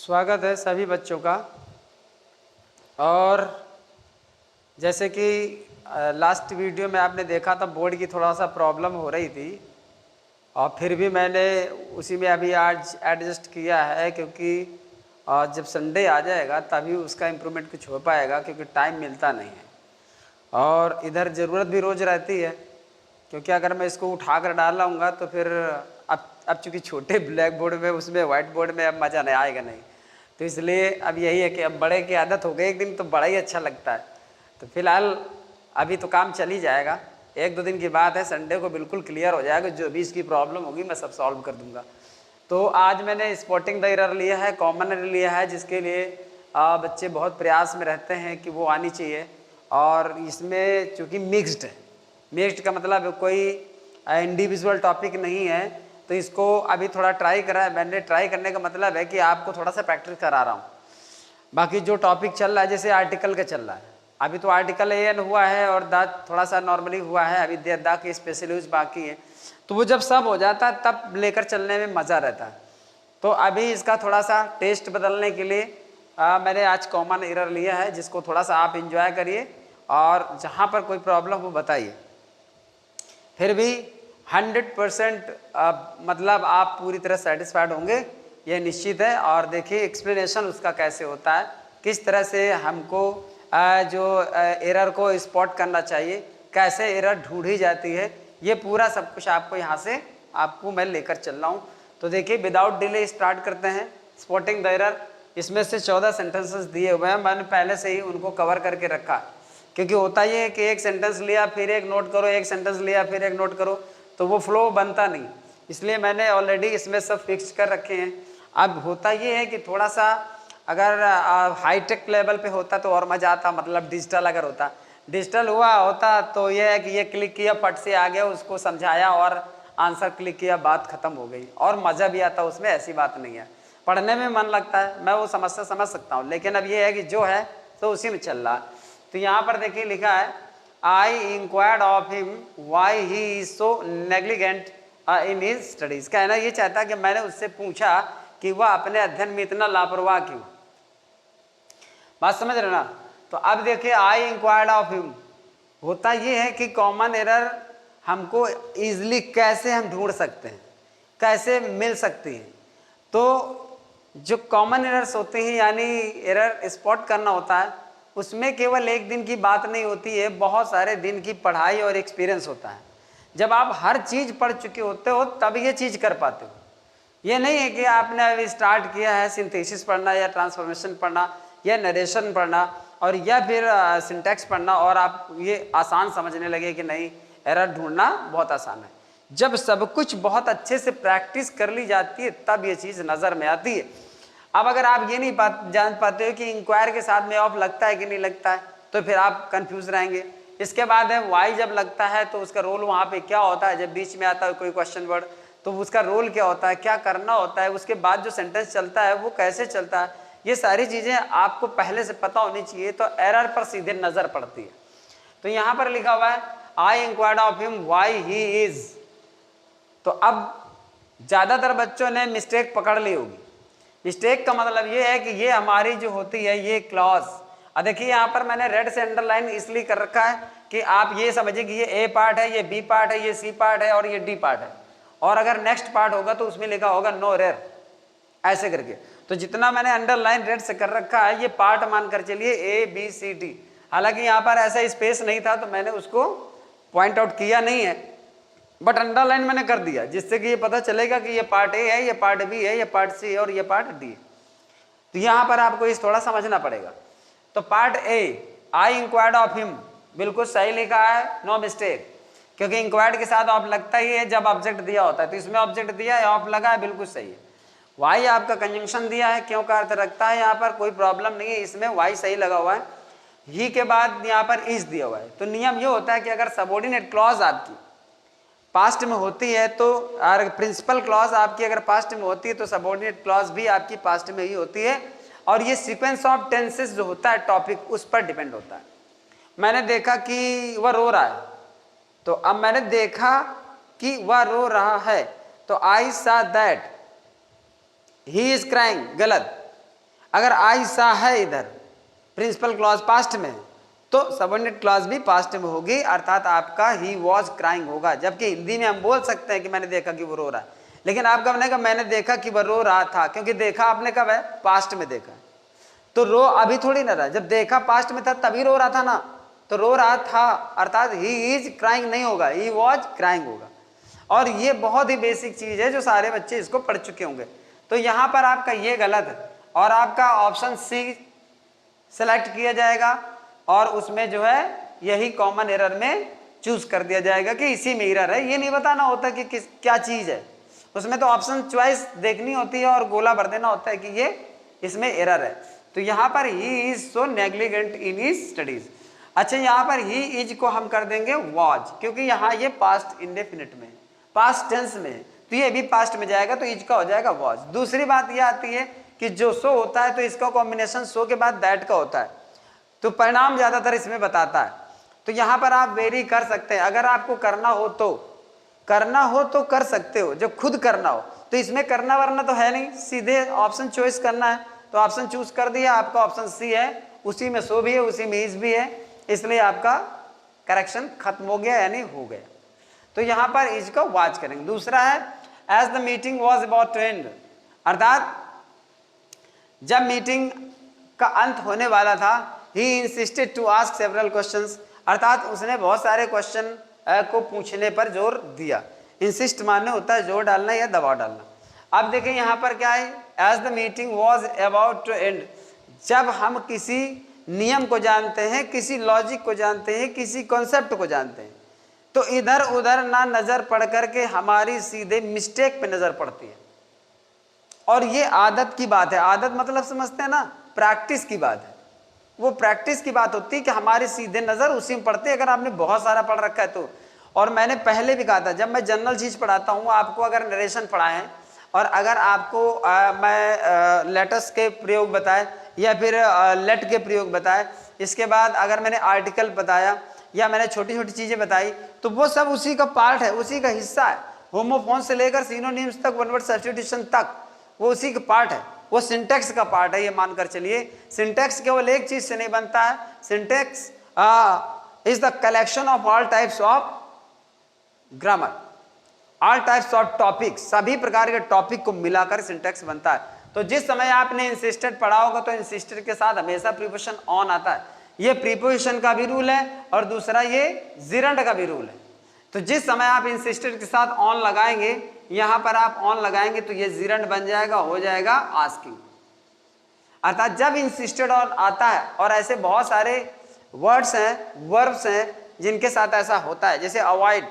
स्वागत है सभी बच्चों का। और जैसे कि लास्ट वीडियो में आपने देखा था बोर्ड की थोड़ा सा प्रॉब्लम हो रही थी और फिर भी मैंने उसी में अभी आज एडजस्ट किया है, क्योंकि जब संडे आ जाएगा तभी उसका इम्प्रूवमेंट कुछ हो पाएगा, क्योंकि टाइम मिलता नहीं है और इधर ज़रूरत भी रोज़ रहती है। क्योंकि अगर मैं इसको उठा कर डाल लाऊंगा तो फिर अब चूँकि छोटे ब्लैक बोर्ड में उसमें वाइट बोर्ड में अब मज़ा नहीं आएगा नहीं, तो इसलिए अब यही है कि अब बड़े की आदत हो गई एक दिन तो बड़ा ही अच्छा लगता है। तो फिलहाल अभी तो काम चल ही जाएगा, एक दो दिन की बात है, संडे को बिल्कुल क्लियर हो जाएगा। जो भी इसकी प्रॉब्लम होगी मैं सब सॉल्व कर दूंगा। तो आज मैंने स्पॉटिंग द एरर लिया है, कॉमन एरर लिया है, जिसके लिए बच्चे बहुत प्रयास में रहते हैं कि वो आनी चाहिए। और इसमें चूँकि मिक्स्ड है, मिक्स्ड का मतलब कोई इंडिविजुअल टॉपिक नहीं है, तो इसको अभी थोड़ा ट्राई करा है मैंने। ट्राई करने का मतलब है कि आपको थोड़ा सा प्रैक्टिस करा रहा हूँ। बाकी जो टॉपिक चल रहा है, जैसे आर्टिकल का चल रहा है, अभी तो आर्टिकल एन हुआ है और द थोड़ा सा नॉर्मली हुआ है, अभी द की स्पेशल यूज बाकी है। तो वो जब सब हो जाता है तब लेकर चलने में मज़ा रहता है। तो अभी इसका थोड़ा सा टेस्ट बदलने के लिए मैंने आज कॉमन एरर लिया है, जिसको थोड़ा सा आप इंजॉय करिए और जहाँ पर कोई प्रॉब्लम हो बताइए। फिर भी 100% मतलब आप पूरी तरह सेटिस्फाइड होंगे ये निश्चित है। और देखिए एक्सप्लेनेशन उसका कैसे होता है, किस तरह से हमको जो एरर को स्पॉट करना चाहिए, कैसे एरर ढूंढी जाती है, ये पूरा सब कुछ आपको यहाँ से आपको मैं लेकर चल रहा हूँ। तो देखिए विदाउट डिले स्टार्ट करते हैं स्पॉटिंग द एरर। इसमें से 14 सेंटेंसेस दिए हुए हैं, मैंने पहले से ही उनको कवर करके रखा, क्योंकि होता ये है कि एक सेंटेंस लिया फिर एक नोट करो, एक सेंटेंस लिया फिर एक नोट करो, तो वो फ्लो बनता नहीं। इसलिए मैंने ऑलरेडी इसमें सब फिक्स कर रखे हैं। अब होता ये है कि थोड़ा सा अगर हाईटेक लेवल पे होता तो और मज़ा आता, मतलब डिजिटल अगर होता, डिजिटल हुआ होता तो ये है कि ये क्लिक किया फट से आ गया, उसको समझाया और आंसर क्लिक किया, बात खत्म हो गई और मज़ा भी आता उसमें। ऐसी बात नहीं है, पढ़ने में मन लगता है, मैं वो समस्या समझ सकता हूँ, लेकिन अब ये है कि जो है तो उसी में चल रहा। तो यहाँ पर देखिए लिखा है, आई inquired of him why he is so negligent in his studies. कहना ये चाहता है कि मैंने उससे पूछा कि वह अपने अध्ययन में इतना लापरवाह क्यों। बात समझ रहे ना। तो अब देखिए आई इंक्वायर्ड ऑफ हिम, होता ये है कि कॉमन एरर हमको इजीली कैसे हम ढूंढ सकते हैं, कैसे मिल सकती है। तो जो कॉमन एरर्स होते हैं यानी एरर स्पॉट करना होता है, उसमें केवल एक दिन की बात नहीं होती है, बहुत सारे दिन की पढ़ाई और एक्सपीरियंस होता है। जब आप हर चीज़ पढ़ चुके होते हो तब ये चीज़ कर पाते हो। ये नहीं है कि आपने अभी स्टार्ट किया है सिंथेसिस पढ़ना या ट्रांसफॉर्मेशन पढ़ना या नरेशन पढ़ना और या फिर सिंटैक्स पढ़ना और आप ये आसान समझने लगे कि नहीं एरर ढूंढना बहुत आसान है। जब सब कुछ बहुत अच्छे से प्रैक्टिस कर ली जाती है तब ये चीज़ नज़र में आती है। अब अगर आप ये नहीं जान पाते हो कि इंक्वायर के साथ में ऑफ लगता है कि नहीं लगता है, तो फिर आप कंफ्यूज रहेंगे। इसके बाद है वाई जब लगता है तो उसका रोल वहाँ पे क्या होता है, जब बीच में आता है कोई क्वेश्चन वर्ड तो उसका रोल क्या होता है, क्या करना होता है, उसके बाद जो सेंटेंस चलता है वो कैसे चलता है, ये सारी चीज़ें आपको पहले से पता होनी चाहिए, तो एरर पर सीधे नज़र पड़ती है। तो यहाँ पर लिखा हुआ है आई inquired of him why he is. तो अब ज़्यादातर बच्चों ने मिस्टेक पकड़ ली होगी। मिस्टेक का मतलब ये है कि ये हमारी जो होती है ये क्लॉज, देखिए यहाँ पर मैंने रेड से अंडरलाइन इसलिए कर रखा है कि आप ये समझिए कि ये ए पार्ट है, ये बी पार्ट है, ये सी पार्ट है और ये डी पार्ट है, और अगर नेक्स्ट पार्ट होगा तो उसमें लिखा होगा नो एरर, ऐसे करके। तो जितना मैंने अंडरलाइन रेड से कर रखा है ये पार्ट मानकर चलिए ए बी सी डी। हालांकि यहाँ पर ऐसा स्पेस नहीं था तो मैंने उसको पॉइंट आउट किया नहीं है, बट अंडरलाइन मैंने कर दिया, जिससे कि ये पता चलेगा कि ये पार्ट ए है, ये पार्ट बी है, ये पार्ट सी है और ये पार्ट डी है। तो यहाँ पर आपको इस थोड़ा समझना पड़ेगा। तो part A I inquired of him बिल्कुल सही लिखा है, नो मिस्टेक, क्योंकि इंक्वायर्ड के साथ ऑफ लगता ही है जब ऑब्जेक्ट दिया होता है, तो इसमें ऑब्जेक्ट दिया है ऑफ लगा है, बिल्कुल सही है। वाई आपका कंजंक्शन दिया है, क्यों का अर्थ रखता है, यहाँ पर कोई प्रॉब्लम नहीं है, इसमें वाई सही लगा हुआ है। ही के बाद यहाँ पर इज दिया हुआ है। तो नियम ये होता है कि अगर सबऑर्डिनेट क्लॉज आपकी पास्ट में होती है तो प्रिंसिपल क्लॉज आपकी अगर पास्ट में होती है तो सबऑर्डिनेट क्लॉज भी आपकी पास्ट में ही होती है, और ये सीक्वेंस ऑफ टेंसेस जो होता है टॉपिक उस पर डिपेंड होता है। मैंने देखा कि वह रो रहा है, तो अब मैंने देखा कि वह रो रहा है, तो आई सा दैट ही इज क्राइंग, गलत। अगर आई सा है इधर प्रिंसिपल क्लॉज पास्ट में, तो सबऑर्डिनेट क्लॉज भी पास्ट में होगी, अर्थात आपका ही वॉज क्राइंग होगा। जबकि हिंदी में हम बोल सकते हैं कि मैंने देखा कि वो रो रहा है, लेकिन आपका बनेगा मैंने देखा कि वो रो रहा था, क्योंकि देखा आपने कब है, पास्ट में देखा। तो रो अभी थोड़ी ना रहा, जब देखा पास्ट में था तभी रो रहा था ना, तो रो रहा था, अर्थात ही इज क्राइंग नहीं होगा, ही वॉज क्राइंग होगा। और ये बहुत ही बेसिक चीज है जो सारे बच्चे इसको पढ़ चुके होंगे। तो यहाँ पर आपका ये गलत है और आपका ऑप्शन सी सेलेक्ट किया जाएगा और उसमें जो है यही कॉमन एरर में चूज कर दिया जाएगा कि इसी में एरर है। ये नहीं बताना होता कि किस क्या चीज है, उसमें तो ऑप्शन चॉइस देखनी होती है और गोला भर देना होता है कि ये इसमें एरर है। तो यहाँ पर he is so negligent in his studies. अच्छा, यहाँ पर ही इज को हम कर देंगे वॉज, क्योंकि यहाँ ये पास्ट इंडेफिनिट में, पास्ट टेंस में, तो ये भी पास्ट में जाएगा, तो इज का हो जाएगा वॉज। दूसरी बात ये आती है कि जो सो होता है तो इसका कॉम्बिनेशन सो के बाद दैट का होता है, तो परिणाम ज्यादातर इसमें बताता है। तो यहाँ पर आप वेरी कर सकते हैं, अगर आपको करना हो तो कर सकते हो, जब खुद करना हो। तो इसमें करना वरना तो है नहीं, सीधे ऑप्शन चॉइस करना है, तो ऑप्शन चूज कर दिया, आपका ऑप्शन सी है, उसी में सो भी है, उसी में इज भी है, इसलिए आपका करेक्शन खत्म हो गया यानी हो गया। तो यहाँ पर इज को वॉच करेंगे। दूसरा है as the meeting was about to end, अर्थात जब मीटिंग का अंत होने वाला था, he insisted to ask several questions, अर्थात उसने बहुत सारे क्वेश्चन को पूछने पर जोर दिया। इंसिस्ट मानने होता है जोर डालना या दबाव डालना। अब देखिए यहाँ पर क्या है, as the meeting was about to end, जब हम किसी नियम को जानते हैं, किसी लॉजिक को जानते हैं, किसी कॉन्सेप्ट को जानते हैं, तो इधर उधर ना नजर पड़ करके हमारी सीधे मिस्टेक पे नजर पड़ती है। और ये आदत की बात है, आदत मतलब समझते हैं ना, प्रैक्टिस की बात है। वो प्रैक्टिस की बात होती है कि हमारी सीधे नजर उसी में पड़ती है, अगर आपने बहुत सारा पढ़ रखा है तो। और मैंने पहले भी कहा था, जब मैं जनरल चीज पढ़ाता हूँ, आपको अगर नरेशन पढ़ाएं और अगर आपको मैं लेटर्स के प्रयोग बताए या फिर लेट के प्रयोग बताए, इसके बाद अगर मैंने आर्टिकल बताया या मैंने छोटी छोटी चीजें बताई, तो वो सब उसी का पार्ट है, उसी का हिस्सा है। होमोफोन से लेकर सिनोनिम्स तक, वन वर्ड सब्स्टिट्यूशन तक, वो उसी का पार्ट है, वो सिंटेक्स का पार्ट है। ये मानकर चलिए, सिंटेक्स केवल एक चीज से नहीं बनता है, syntax is the collection of all types of grammar, all types of topic, सभी प्रकार के टॉपिक को मिलाकर सिंटेक्स बनता है। तो जिस समय आपने इंसिस्टेड पढ़ा होगा तो इंसिस्टेड के साथ हमेशा प्रीपोजिशन ऑन आता है, ये प्रीपोजिशन का भी रूल है और दूसरा ये जिरंड का भी रूल है। तो जिस समय आप इंसिस्टेड के साथ ऑन लगाएंगे, यहां पर आप ऑन लगाएंगे तो ये जिरंड बन जाएगा, हो जाएगा आस्किंग। अर्थात जब इंसिस्टेड ऑन आता है, और ऐसे बहुत सारे वर्ड्स हैं, वर्ब्स हैं जिनके साथ ऐसा होता है, जैसे अवॉइड,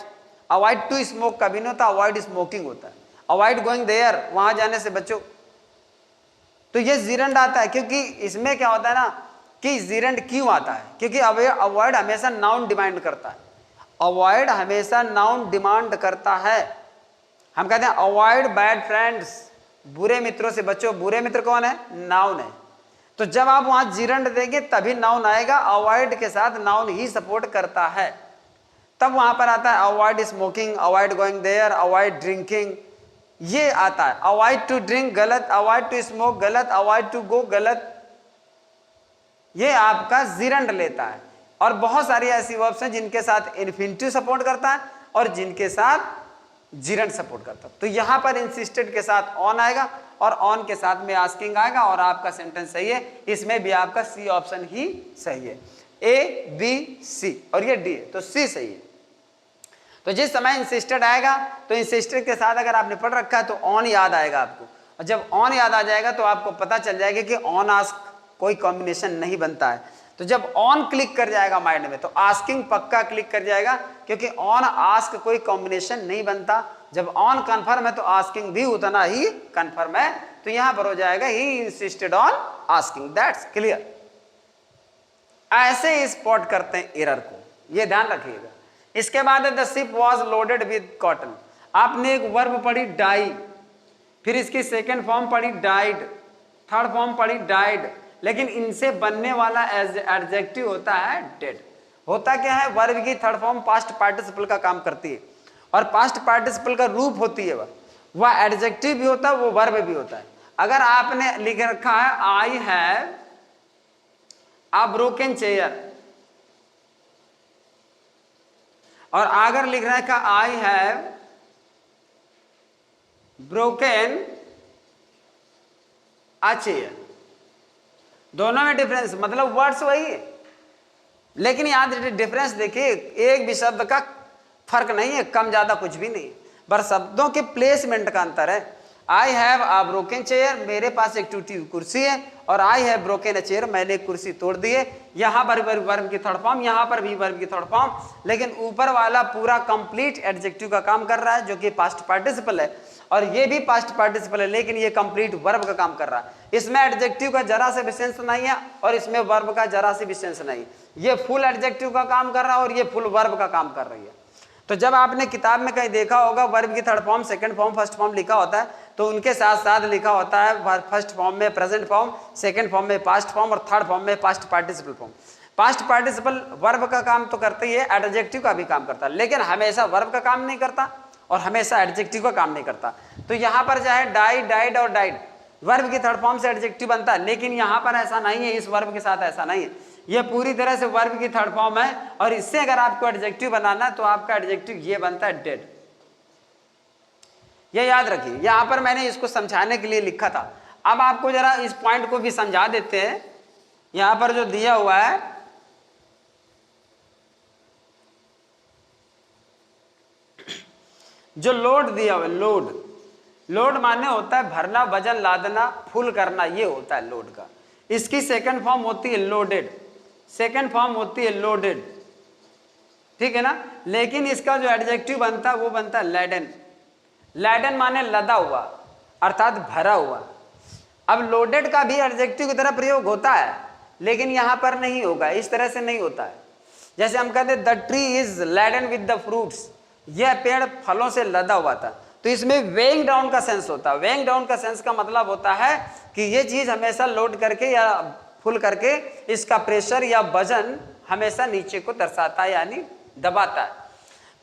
अवॉइड टू स्मोक कभी नहीं होता, अवॉइड स्मोकिंग होता है। अवॉइड गोइंग देयर, वहां जाने से बचो, तो ये जिरंड आता है। क्योंकि इसमें क्या होता है ना कि जिरंड क्यों आता है, क्योंकि अवॉइड हमेशा नाउन डिमांड करता है, अवॉइड हमेशा नाउन डिमांड करता है। हम कहते हैं अवॉइड बैड फ्रेंड्स, बुरे मित्रों से बचो। बुरे मित्र कौन है, नाउन है। तो जब आप वहां जिरंड देंगे तभी नाउन आएगा, अवॉइड के साथ नाउन ही सपोर्ट करता है, तब वहां पर आता है avoid smoking, avoid going there, avoid drinking, ये आता है। अवॉइड टू ड्रिंक गलत, अवॉइड टू स्मोक गलत, अवॉइड टू गो गलत, ये आपका जिरंड लेता है। और बहुत सारी ऐसी वर्ब्स हैं जिनके साथ इन्फिनिटिव सपोर्ट करता है और जिनके साथ जिरंड सपोर्ट करता है। तो यहां पर इंसिस्टेड के साथ ऑन आएगा और ऑन के साथ में आस्किंग आएगा और आपका सेंटेंस सही है। इसमें भी आपका सी ऑप्शन ही सही है, ए बी सी, और ये डी है, तो सी सही है। तो जिस समय इंसिस्टेड आएगा तो इंसिस्टेड के साथ अगर आपने पढ़ रखा है तो ऑन याद आएगा आपको, और जब ऑन याद आ जाएगा तो आपको पता चल जाएगा कि ऑन आस्क कोई कॉम्बिनेशन नहीं बनता है। तो जब ऑन क्लिक कर जाएगा माइंड में तो आस्किंग पक्का क्लिक कर जाएगा, क्योंकि ऑन आस्क कोई कॉम्बिनेशन नहीं बनता। जब ऑन कन्फर्म है तो आस्किंग भी उतना ही कन्फर्म है, तो यहां पर हो जाएगा he insisted on asking, that's clear. ऐसे स्पॉट करते हैं एरर को, ये ध्यान रखिएगा। इसके बाद the ship was loaded with cotton, आपने एक वर्ब पढ़ी डाई, फिर इसकी सेकेंड फॉर्म पढ़ी डाइड, थर्ड फॉर्म पढ़ी डाइड, लेकिन इनसे बनने वाला एडजेक्टिव होता है डेड। होता क्या है, वर्ब की थर्ड फॉर्म पास्ट पार्टिसिपल का काम करती है और पास्ट पार्टिसिपल का रूप होती है वह एडजेक्टिव भी होता है, वो वर्ब भी होता है। अगर आपने लिख रखा है I have a broken chair, और अगर लिख रखा I have broken a chair, दोनों में डिफरेंस, मतलब वर्ड्स वही है, लेकिन याद डिफरेंस देखिए, एक भी शब्द का फर्क नहीं है, कम ज्यादा कुछ भी नहीं, बस शब्दों के प्लेसमेंट का अंतर है। I have a broken chair, मेरे पास एक टूटी हुई कुर्सी है, और I have broken a chair, मैंने एक कुर्सी तोड़ दी है। यहां पर वर्ब की थर्ड फॉर्म, यहां पर भी वर्ब की थर्ड फॉर्म, लेकिन ऊपर वाला पूरा कंप्लीट एडजेक्टिव का काम कर रहा है जो कि पास्ट पार्टिसिपल है, और ये भी पास्ट पार्टिसिपल है, लेकिन ये कंप्लीट वर्ब का काम कर रहा है। इसमें एडजेक्टिव का जरा से भी सेंस नहीं है, और इसमें वर्ब का जरा से भी सेंस नहीं। ये फुल एडजेक्टिव का काम कर रहा है, और ये फुल वर्ब का काम कर रही है। तो जब आपने किताब में कहीं देखा होगा वर्ब की third form, second form, first form लिखा होता है, तो उनके साथ साथ लिखा होता है फर्स्ट फॉर्म में प्रेजेंट फॉर्म, सेकंड फॉर्म में पास्ट फॉर्म, और थर्ड फॉर्म में past participle form. Past participle verb का काम तो करते ही है, एडजेक्टिव का भी काम करता है, लेकिन हमेशा वर्ब का काम नहीं करता और हमेशा एडजेक्टिव का काम नहीं करता। तो यहाँ पर चाहे डाई, डाइड और डाइड वर्ब की थर्ड फॉर्म से एडजेक्टिव बनता है, लेकिन यहाँ पर ऐसा नहीं है, इस वर्ब के साथ ऐसा नहीं है, ये पूरी तरह से वर्ब की थर्ड फॉर्म है, और इससे अगर आपको एडजेक्टिव बनाना है तो आपका एडजेक्टिव ये बनता है डेड। ये याद रखिए, यहां पर मैंने इसको समझाने के लिए लिखा था। अब आपको जरा इस पॉइंट को भी समझा देते हैं। यहां पर जो दिया हुआ है, जो लोड दिया हुआ है, लोड, लोड माने होता है भरना, वजन लादना, फुल करना, ये होता है लोड का। इसकी सेकंड फॉर्म होती है लोडेड, सेकंड फॉर्म होती है लोडेड, ठीक है ना। लेकिन इसका जो एडजेक्टिव बनता है वो बनता है लैडन। लैडन माने लदा हुआ, अर्थात भरा हुआ। अब लोडेड का भी एडजेक्टिव की तरह प्रयोग होता है, लेकिन यहां पर नहीं होगा, इस तरह से नहीं होता है। जैसे हम कहते हैं the tree is laden with the fruits, यह पेड़ फलों से लदा हुआ था, तो इसमें वेइंग डाउन का सेंस होता है। वेइंग डाउन का सेंस का मतलब होता है कि ये चीज हमेशा लोड करके या फुल करके इसका प्रेशर या वजन हमेशा नीचे को दर्शाता है, यानी दबाता है।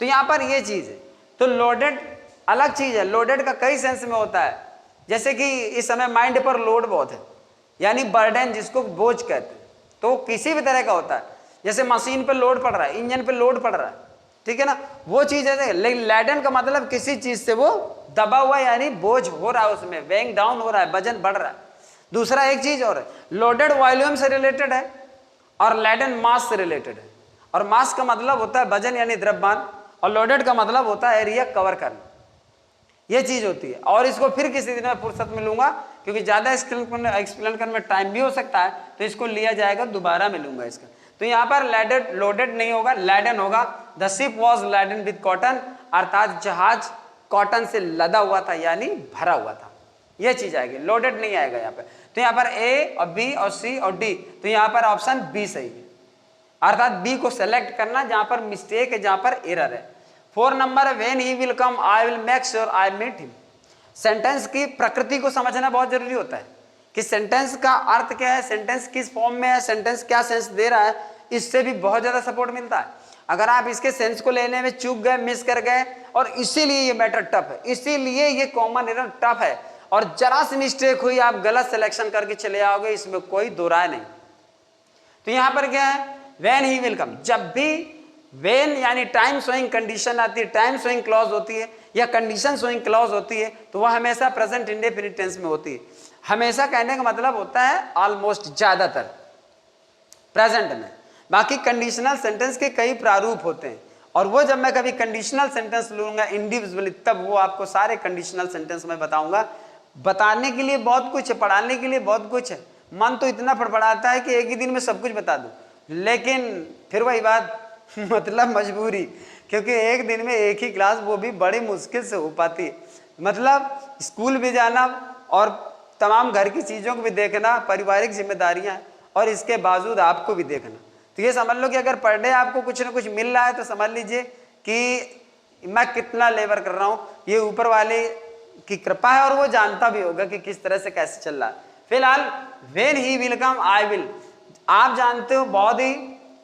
तो यहां पर ये चीज है। तो लोडेड अलग चीज है, लोडेड का कई सेंस में होता है। जैसे कि इस समय माइंड पर लोड बहुत है, यानी बर्डन, जिसको बोझ कहते हैं, तो किसी भी तरह का होता है। जैसे मशीन पर लोड पड़ रहा है, इंजन पर लोड पड़ रहा है, ठीक है ना, वो चीज है। लेकिन लैडन का मतलब किसी चीज से वो दबा हुआ, यानी बोझ हो रहा है, उसमें वेइंग डाउन हो रहा है, वजन बढ़ रहा है। दूसरा एक चीज और है, लोडेड वॉल्यूम से रिलेटेड है और लैडन मास से रिलेटेड है। और मास का मतलब होता है वजन यानी द्रव्यमान, और लोडेड का मतलब होता है एरिया कवर करना, ये चीज होती है। और इसको फिर किसी दिन में फुर्सत मिलूंगा, क्योंकि ज्यादा एक्सप्लेन करने में टाइम भी हो सकता है, तो इसको लिया जाएगा, दोबारा मिलूंगा इसका। तो यहाँ पर लैडेड, लोडेड नहीं होगा, लैडन होगा। The ship was laden with cotton, अर्थात जहाज कॉटन से लदा हुआ था, यानी भरा हुआ था, ये चीज आएगी, लोडेड नहीं आएगा यहाँ पर। तो यहाँ पर ए और बी और सी और डी, तो यहाँ पर ऑप्शन बी सही है, अर्थात बी को सेलेक्ट करना जहां पर मिस्टेक है, जहां पर एरर है। 4 number, when he will come I will make sure I meet him. Sentence की प्रकृति को समझना बहुत जरूरी होता है कि सेंटेंस का अर्थ क्या है, सेंटेंस किस फॉर्म में है, सेंटेंस क्या सेंस दे रहा है, इससे भी बहुत ज्यादा सपोर्ट मिलता है। अगर आप इसके सेंस को लेने में चूक गए, मिस कर गए, और इसीलिए ये मैटर टफ है, इसीलिए ये कॉमन एरर टफ है, और जरा सी मिस्टेक हुई आप गलत सिलेक्शन करके चले आओगे, इसमें कोई दो राय नहीं। तो यहां पर क्या है, व्हेन ही विल कम, जब भी व्हेन यानी टाइम शोइंग कंडीशन आती है, टाइम शोइंग क्लॉज होती है या कंडीशन शोइंग क्लॉज होती है, तो वह हमेशा प्रेजेंट इंडेफिनिट टेंस में होती है। हमेशा कहने का मतलब होता है ऑलमोस्ट, ज्यादातर प्रेजेंट में। बाकी कंडीशनल सेंटेंस के कई प्रारूप होते हैं, और वो जब मैं कभी कंडीशनल सेंटेंस लूंगा इंडिविजुअली, तब वो आपको सारे कंडीशनल सेंटेंस में बताऊंगा। बताने के लिए बहुत कुछ है, पढ़ाने के लिए बहुत कुछ है, मन तो इतना फड़फड़ाता है कि एक ही दिन में सब कुछ बता दूं, लेकिन फिर वही बात मतलब मजबूरी, क्योंकि एक दिन में एक ही क्लास, वो भी बड़ी मुश्किल से हो पाती है। मतलब स्कूल भी जाना और तमाम घर की चीज़ों को भी देखना, पारिवारिक जिम्मेदारियां, और इसके बावजूद आपको भी देखना। तो ये समझ लो कि अगर पर डे आपको कुछ ना कुछ मिल रहा है, तो समझ लीजिए कि मैं कितना लेबर कर रहा हूँ, ये ऊपर वाले की कृपा है, और वो जानता भी होगा कि किस तरह से कैसे चल रहा है। फिलहाल when he will come I will, आप जानते हो बहुत ही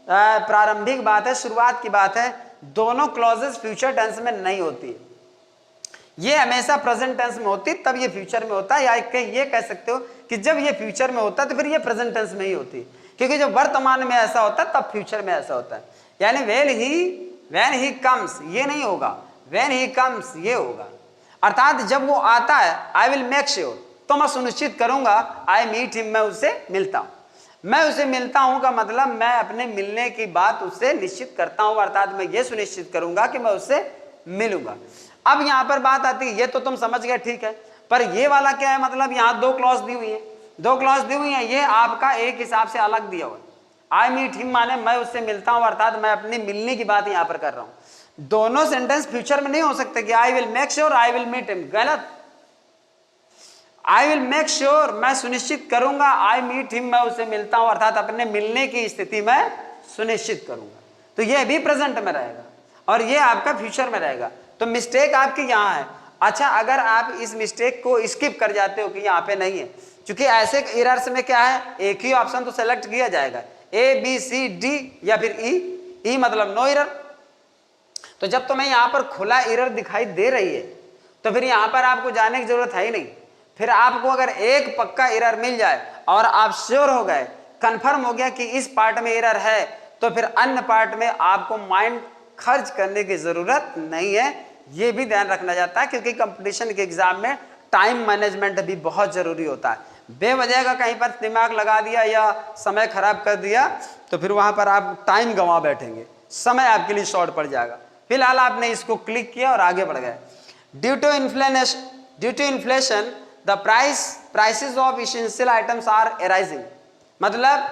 प्रारंभिक बात है, शुरुआत की बात है, दोनों क्लॉजेस फ्यूचर टेंस में नहीं होती है। ये हमेशा प्रेजेंट टेंस में होती, तब ये फ्यूचर में होता है, या ये कह सकते हो कि जब ये फ्यूचर में होता है तो फिर ये प्रेजेंट टेंस में ही होती, क्योंकि जब वर्तमान में ऐसा होता है तब फ्यूचर में ऐसा होता है। यानी व्हेन ही कम्स ये नहीं होगा, व्हेन ही कम्स ये होगा। अर्थात जब वो आता है, आई विल मेक श्योर, तो मैं सुनिश्चित करूंगा, आई मीट हिम, मैं उससे मिलता हूं। मैं उसे मिलता हूं का मतलब मैं अपने मिलने की बात उससे निश्चित करता हूं, अर्थात मैं ये सुनिश्चित करूंगा कि मैं उससे मिलूंगा। अब यहां पर बात आती है, ये तो तुम समझ गए, ठीक है, पर ये वाला क्या है, मतलब यहां दो क्लॉज दी हुई है, दो क्लॉज दी हुई है, ये आपका एक हिसाब से अलग दिया हुआ है। आई मीट हिम माने मैं उससे मिलता हूं, अर्थात मैं अपने मिलने की बात यहां पर कर रहा हूं। दोनों सेंटेंस फ्यूचर में नहीं हो सकते कि I will make sure, I will meet him, गलत। आई विल मेक श्योर, मैं सुनिश्चित करूंगा, आई मीट हिम, मैं उससे मिलता हूं, अर्थात अपने मिलने की स्थिति में सुनिश्चित करूंगा। तो ये भी प्रेजेंट में रहेगा और ये आपका फ्यूचर में रहेगा। तो मिस्टेक आपकी यहां है। अच्छा, अगर आप इस मिस्टेक को स्किप कर जाते हो कि यहां पे नहीं है, क्योंकि ऐसे एरर्स में क्या है, एक ही ऑप्शन तो सेलेक्ट किया जाएगा, ए बी सी डी या फिर ई मतलब नो एरर। तो जब तुम्हें यहां पर खुला एरर दिखाई दे रही है तो फिर यहां पर आपको जाने की जरूरत है ही नहीं। फिर आपको अगर एक पक्का एरर मिल जाए और आप श्योर हो गए, कंफर्म हो गया कि इस पार्ट में एरर है, तो फिर अन्य पार्ट में आपको माइंड खर्च करने की जरूरत नहीं है। ये भी ध्यान रखना जाता है, क्योंकि कंपटीशन के एग्जाम में टाइम मैनेजमेंट भी बहुत जरूरी होता है। बेवजह का कहीं पर दिमाग लगा दिया या समय खराब कर दिया तो फिर वहां पर आप टाइम गंवा बैठेंगे, समय आपके लिए शॉर्ट पड़ जाएगा। फिलहाल आपने इसको क्लिक किया और आगे बढ़ गए। Due to inflation the prices of essential items are rising. मतलब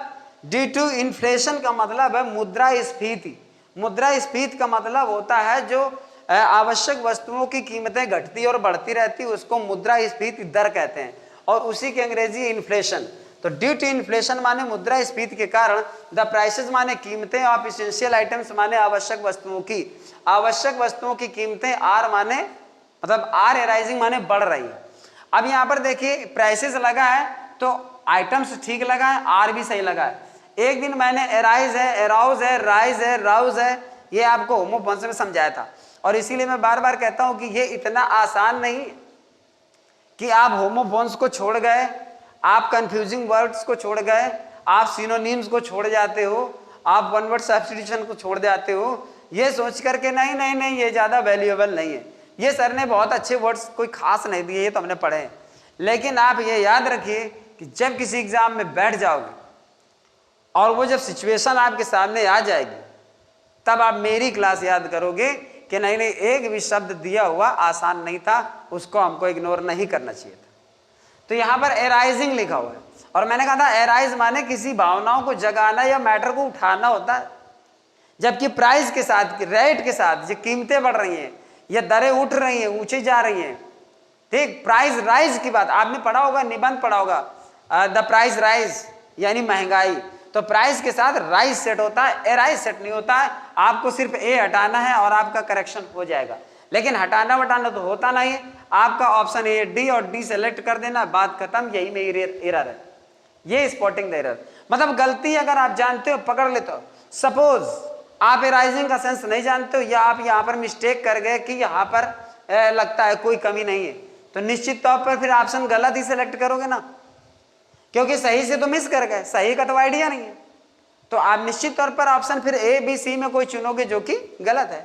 ड्यू टू इन्फ्लेशन का मतलब है मुद्रास्फीति। मुद्रास्फीति का मतलब होता है जो आवश्यक वस्तुओं की कीमतें घटती और बढ़ती रहती, उसको मुद्रास्फीति दर कहते हैं, और उसी की अंग्रेजी इन्फ्लेशन। तो ड्यू टू इन्फ्लेशन माने मुद्रास्फीति के कारण, द प्राइसेस माने कीमतें, ऑफ इसेंशियल आइटम्स माने आवश्यक वस्तुओं की, आवश्यक वस्तुओं की कीमतें, आर माने मतलब आर राइजिंग माने बढ़ रही है। अब यहाँ पर देखिए प्राइसेस लगा है तो आइटम्स ठीक लगा है, आर भी सही लगा है। एक दिन मैंने एराइज है, एराउज है, राइज है, राउज है, ये आपको होमोफोन्स में समझाया था, और इसीलिए मैं बार बार कहता हूं कि ये इतना आसान नहीं कि आप होमोफोन्स को छोड़ गए, आप कंफ्यूजिंग वर्ड्स को छोड़ गए, आप सिनोनिम्स को छोड़ जाते हो, आप वन वर्ड सब्स्टिट्यूशन को छोड़ जाते हो, ये सोच करके नहीं नहीं नहीं ये ज्यादा वैल्यूएबल नहीं है, ये सर ने बहुत अच्छे वर्ड्स कोई खास नहीं दिए, ये तो हमने पढ़े हैं। लेकिन आप ये याद रखिए कि जब किसी एग्जाम में बैठ जाओगे और वो जब सिचुएशन आपके सामने आ जाएगी, तब आप मेरी क्लास याद करोगे कि नहीं नहीं एक भी शब्द दिया हुआ आसान नहीं था, उसको हमको इग्नोर नहीं करना चाहिए था। तो यहाँ पर एराइजिंग लिखा हुआ है, और मैंने कहा था एराइज माने किसी भावनाओं को जगाना या मैटर को उठाना होता है, जबकि प्राइस के साथ, रेट के साथ, ये कीमतें बढ़ रही हैं, ये दरें उठ रही हैं, ऊंची जा रही हैं, ठीक, प्राइस राइज की बात आपने पढ़ा होगा, निबंध पढ़ा होगा, द प्राइस राइज यानी महंगाई। तो प्राइस के साथ राइज सेट होता है, एराइज सेट नहीं होता है। आपको सिर्फ ए हटाना है और आपका करेक्शन हो जाएगा, लेकिन हटाना वटाना तो होता नहीं है। आपका ऑप्शन ए, डी और डी सेलेक्ट कर देना, बात खत्म, यही में एरर है, ये स्पॉटिंग द एरर। मतलब गलती अगर आप जानते हो, पकड़ लेते हो। सपोज आप एराइजिंग का सेंस नहीं जानते हो, या आप यहाँ पर मिस्टेक कर गए कि यहाँ पर लगता है कोई कमी नहीं है, तो निश्चित तौर पर फिर ऑप्शन गलत ही सेलेक्ट करोगे ना, क्योंकि सही से तो मिस कर गए, सही का तो आइडिया नहीं है। तो आप निश्चित तौर पर ऑप्शन फिर ए बी सी में कोई चुनोगे जो कि गलत है।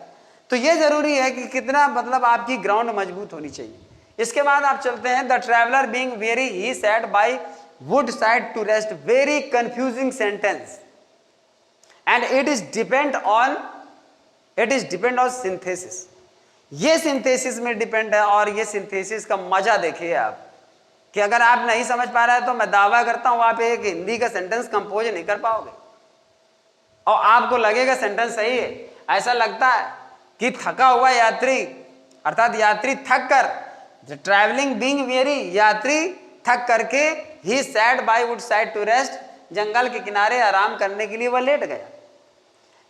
तो ये जरूरी है कि कितना मतलब आपकी ग्राउंड मजबूत होनी चाहिए। इसके बाद आप चलते हैं, the traveller being very he sad by wood side to rest, very confusing sentence and it is depend on synthesis. ये सिंथेसिस में डिपेंड है, और ये सिंथेसिस का मजा देखिए आप, कि अगर आप नहीं समझ पा रहे हैं तो मैं दावा करता हूं आप एक हिंदी का सेंटेंस कंपोज नहीं कर पाओगे, और आपको लगेगा सेंटेंस सही है। ऐसा लगता है कि थका हुआ यात्री, अर्थात यात्री थक कर, ट्रैवलिंग बीइंग वेरी, यात्री थक करके, he sad by wood side to rest, जंगल के किनारे आराम करने के लिए वह लेट गया।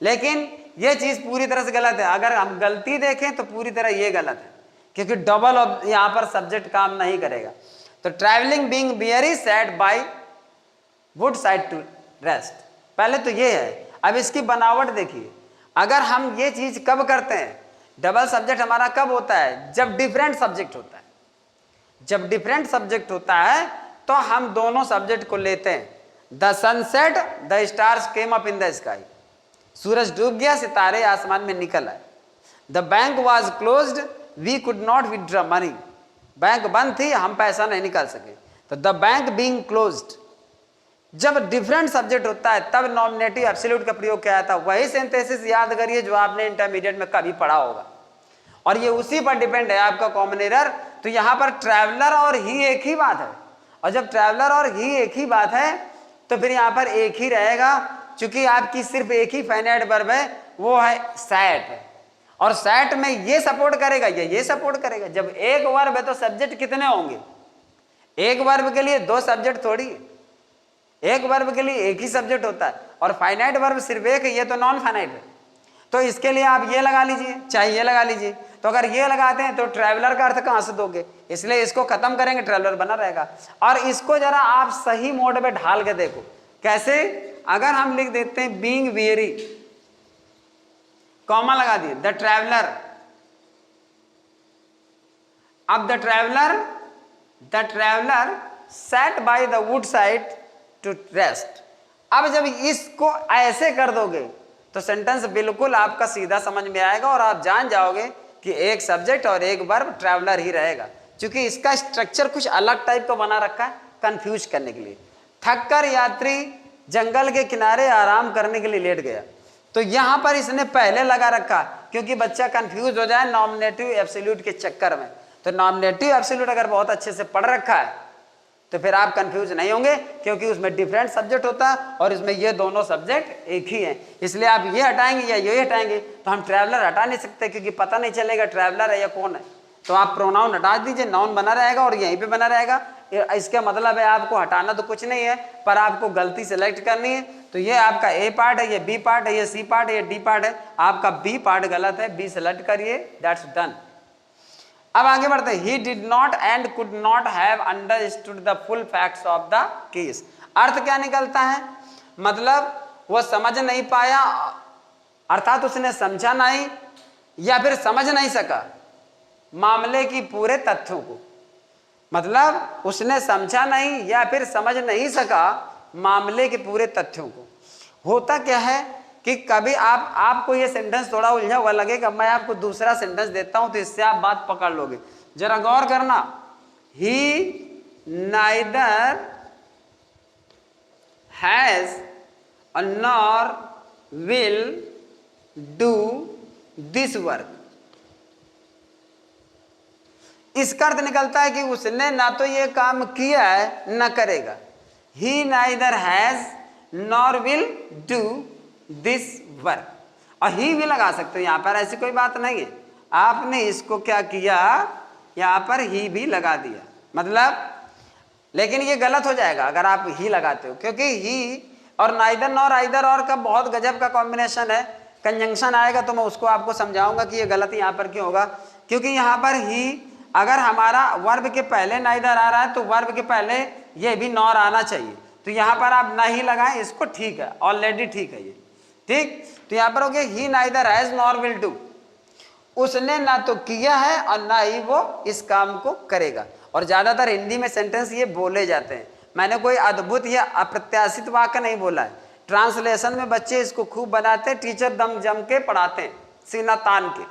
लेकिन यह चीज पूरी तरह से गलत है। अगर हम गलती देखें तो पूरी तरह यह गलत है, क्योंकि डबल यहां पर सब्जेक्ट काम नहीं करेगा। तो travelling being very sad by wood side to rest, पहले तो ये है। अब इसकी बनावट देखिए, अगर हम ये चीज कब करते हैं, डबल सब्जेक्ट हमारा कब होता है? जब डिफरेंट सब्जेक्ट होता है। जब डिफरेंट सब्जेक्ट होता है तो हम दोनों सब्जेक्ट को लेते हैं। The sunset the stars came up in the sky, सूरज डूब गया, सितारे आसमान में निकल आए। The bank was closed we could not withdraw money, bank बंद थी, हम पैसा नहीं निकाल सके। तो द बैंक बीइंग क्लोज्ड, जब डिफरेंट सब्जेक्ट होता है तब नॉमिनेटिव एब्सोल्यूट का प्रयोग किया जाता है। वही सिंथेसिस याद करिए जो आपने इंटरमीडिएट में कभी पढ़ा होगा, और ये उसी पर डिपेंड है आपका कॉमन एरर। तो यहां पर ट्रैवलर और ही एक ही बात है, और जब ट्रैवलर और ही एक ही बात है तो फिर यहां पर एक ही रहेगा, क्योंकि आपकी सिर्फ एक ही फाइनाइट वर्ब है, वो है सैट। और सैट में ये सपोर्ट करेगा या ये सपोर्ट करेगा। जब एक वर्ब है तो सब्जेक्ट कितने होंगे? एक वर्ब के लिए दो सब्जेक्ट थोड़ी है, एक वर्ब के लिए एक ही सब्जेक्ट होता है, और फाइनाइट वर्ब सिर्फ एक है, ये तो नॉन फाइनाइट है। तो इसके लिए आप ये लगा लीजिए, चाहे ये लगा लीजिए। तो अगर ये लगाते हैं तो ट्रैवलर का अर्थ कहां से दोगे? इसलिए इसको खत्म करेंगे, ट्रैवलर बना रहेगा। और इसको जरा आप सही मोड में ढाल के देखो कैसे। अगर हम लिख देते हैं बीइंग वेरी, कॉमा लगा दिए, द ट्रैवलर। अब the traveller sat by the wood side to rest. अब जब इसको ऐसे कर दोगे तो सेंटेंस बिल्कुल आपका सीधा समझ में आएगा, और आप जान जाओगे कि एक सब्जेक्ट और एक वर्ब ट्रैवलर ही रहेगा, क्योंकि इसका स्ट्रक्चर कुछ अलग टाइप का बना रखा है कंफ्यूज करने के लिए। थककर यात्री जंगल के किनारे आराम करने के लिए लेट गया, तो यहां पर इसने पहले लगा रखा क्योंकि बच्चा कंफ्यूज हो जाए नॉमिनेटिव एब्सोल्यूट के चक्कर में। तो नॉमिनेटिव एब्सोल्यूट अगर बहुत अच्छे से पढ़ रखा है तो फिर आप कंफ्यूज नहीं होंगे, क्योंकि उसमें डिफरेंट सब्जेक्ट होता है और इसमें ये दोनों सब्जेक्ट एक ही हैं। इसलिए आप ये हटाएंगे या ये हटाएंगे, तो हम ट्रैवलर हटा नहीं सकते, क्योंकि पता नहीं चलेगा ट्रैवलर है या कौन है। तो आप प्रोनाउन हटा दीजिए, नाउन बना रहेगा और यहीं पे बना रहेगा। इसका मतलब है आपको हटाना तो कुछ नहीं है, पर आपको गलती सेलेक्ट करनी है। तो ये आपका ए पार्ट है, ये बी पार्ट है, ये सी पार्ट है, ये डी पार्ट है। आपका बी पार्ट गलत है, बी सेलेक्ट करिए, दैट्स डन। अब आगे बढ़ते हैं। He did not and could not have understood the full facts of the case. अर्थ क्या निकलता है? मतलब वो समझ नहीं पाया, अर्थात उसने समझा नहीं या फिर समझ नहीं सका मामले की पूरे तथ्यों को। मतलब उसने समझा नहीं या फिर समझ नहीं सका मामले के पूरे तथ्यों को। होता क्या है कि कभी आपको ये सेंटेंस थोड़ा उलझा हुआ लगेगा, मैं आपको दूसरा सेंटेंस देता हूं तो इससे आप बात पकड़ लोगे। जरा गौर करना। He neither has nor will do this work. इसका अर्थ निकलता है कि उसने ना तो ये काम किया है ना करेगा। He neither has nor will do this work, और ही भी लगा सकते हो यहां पर, ऐसी कोई बात नहीं है। आपने इसको क्या किया, यहां पर ही भी लगा दिया, मतलब, लेकिन ये गलत हो जाएगा अगर आप ही लगाते हो, क्योंकि ही और नाइदर नॉर आइदर और का बहुत गजब का कॉम्बिनेशन है। कंजंक्शन आएगा तो मैं उसको आपको समझाऊंगा कि ये गलत यहां पर क्यों होगा। क्योंकि यहां पर ही अगर हमारा वर्ब के पहले नाइदर आ रहा है तो वर्ब के पहले ये भी नॉर आना चाहिए। तो यहां पर आप नहीं लगाएं इसको, ठीक है, ऑलरेडी ठीक है ये, ठीक। तो यहां पर हो गया he neither has nor will do. उसने ना तो किया है और ना ही वो इस काम को करेगा। और ज्यादातर हिंदी में सेंटेंस ये बोले जाते हैं, मैंने कोई अद्भुत या अप्रत्याशित वाक्य नहीं बोला है। ट्रांसलेशन में बच्चे इसको खूब बनाते हैं, टीचर दम जम के पढ़ाते हैं सीना तान के,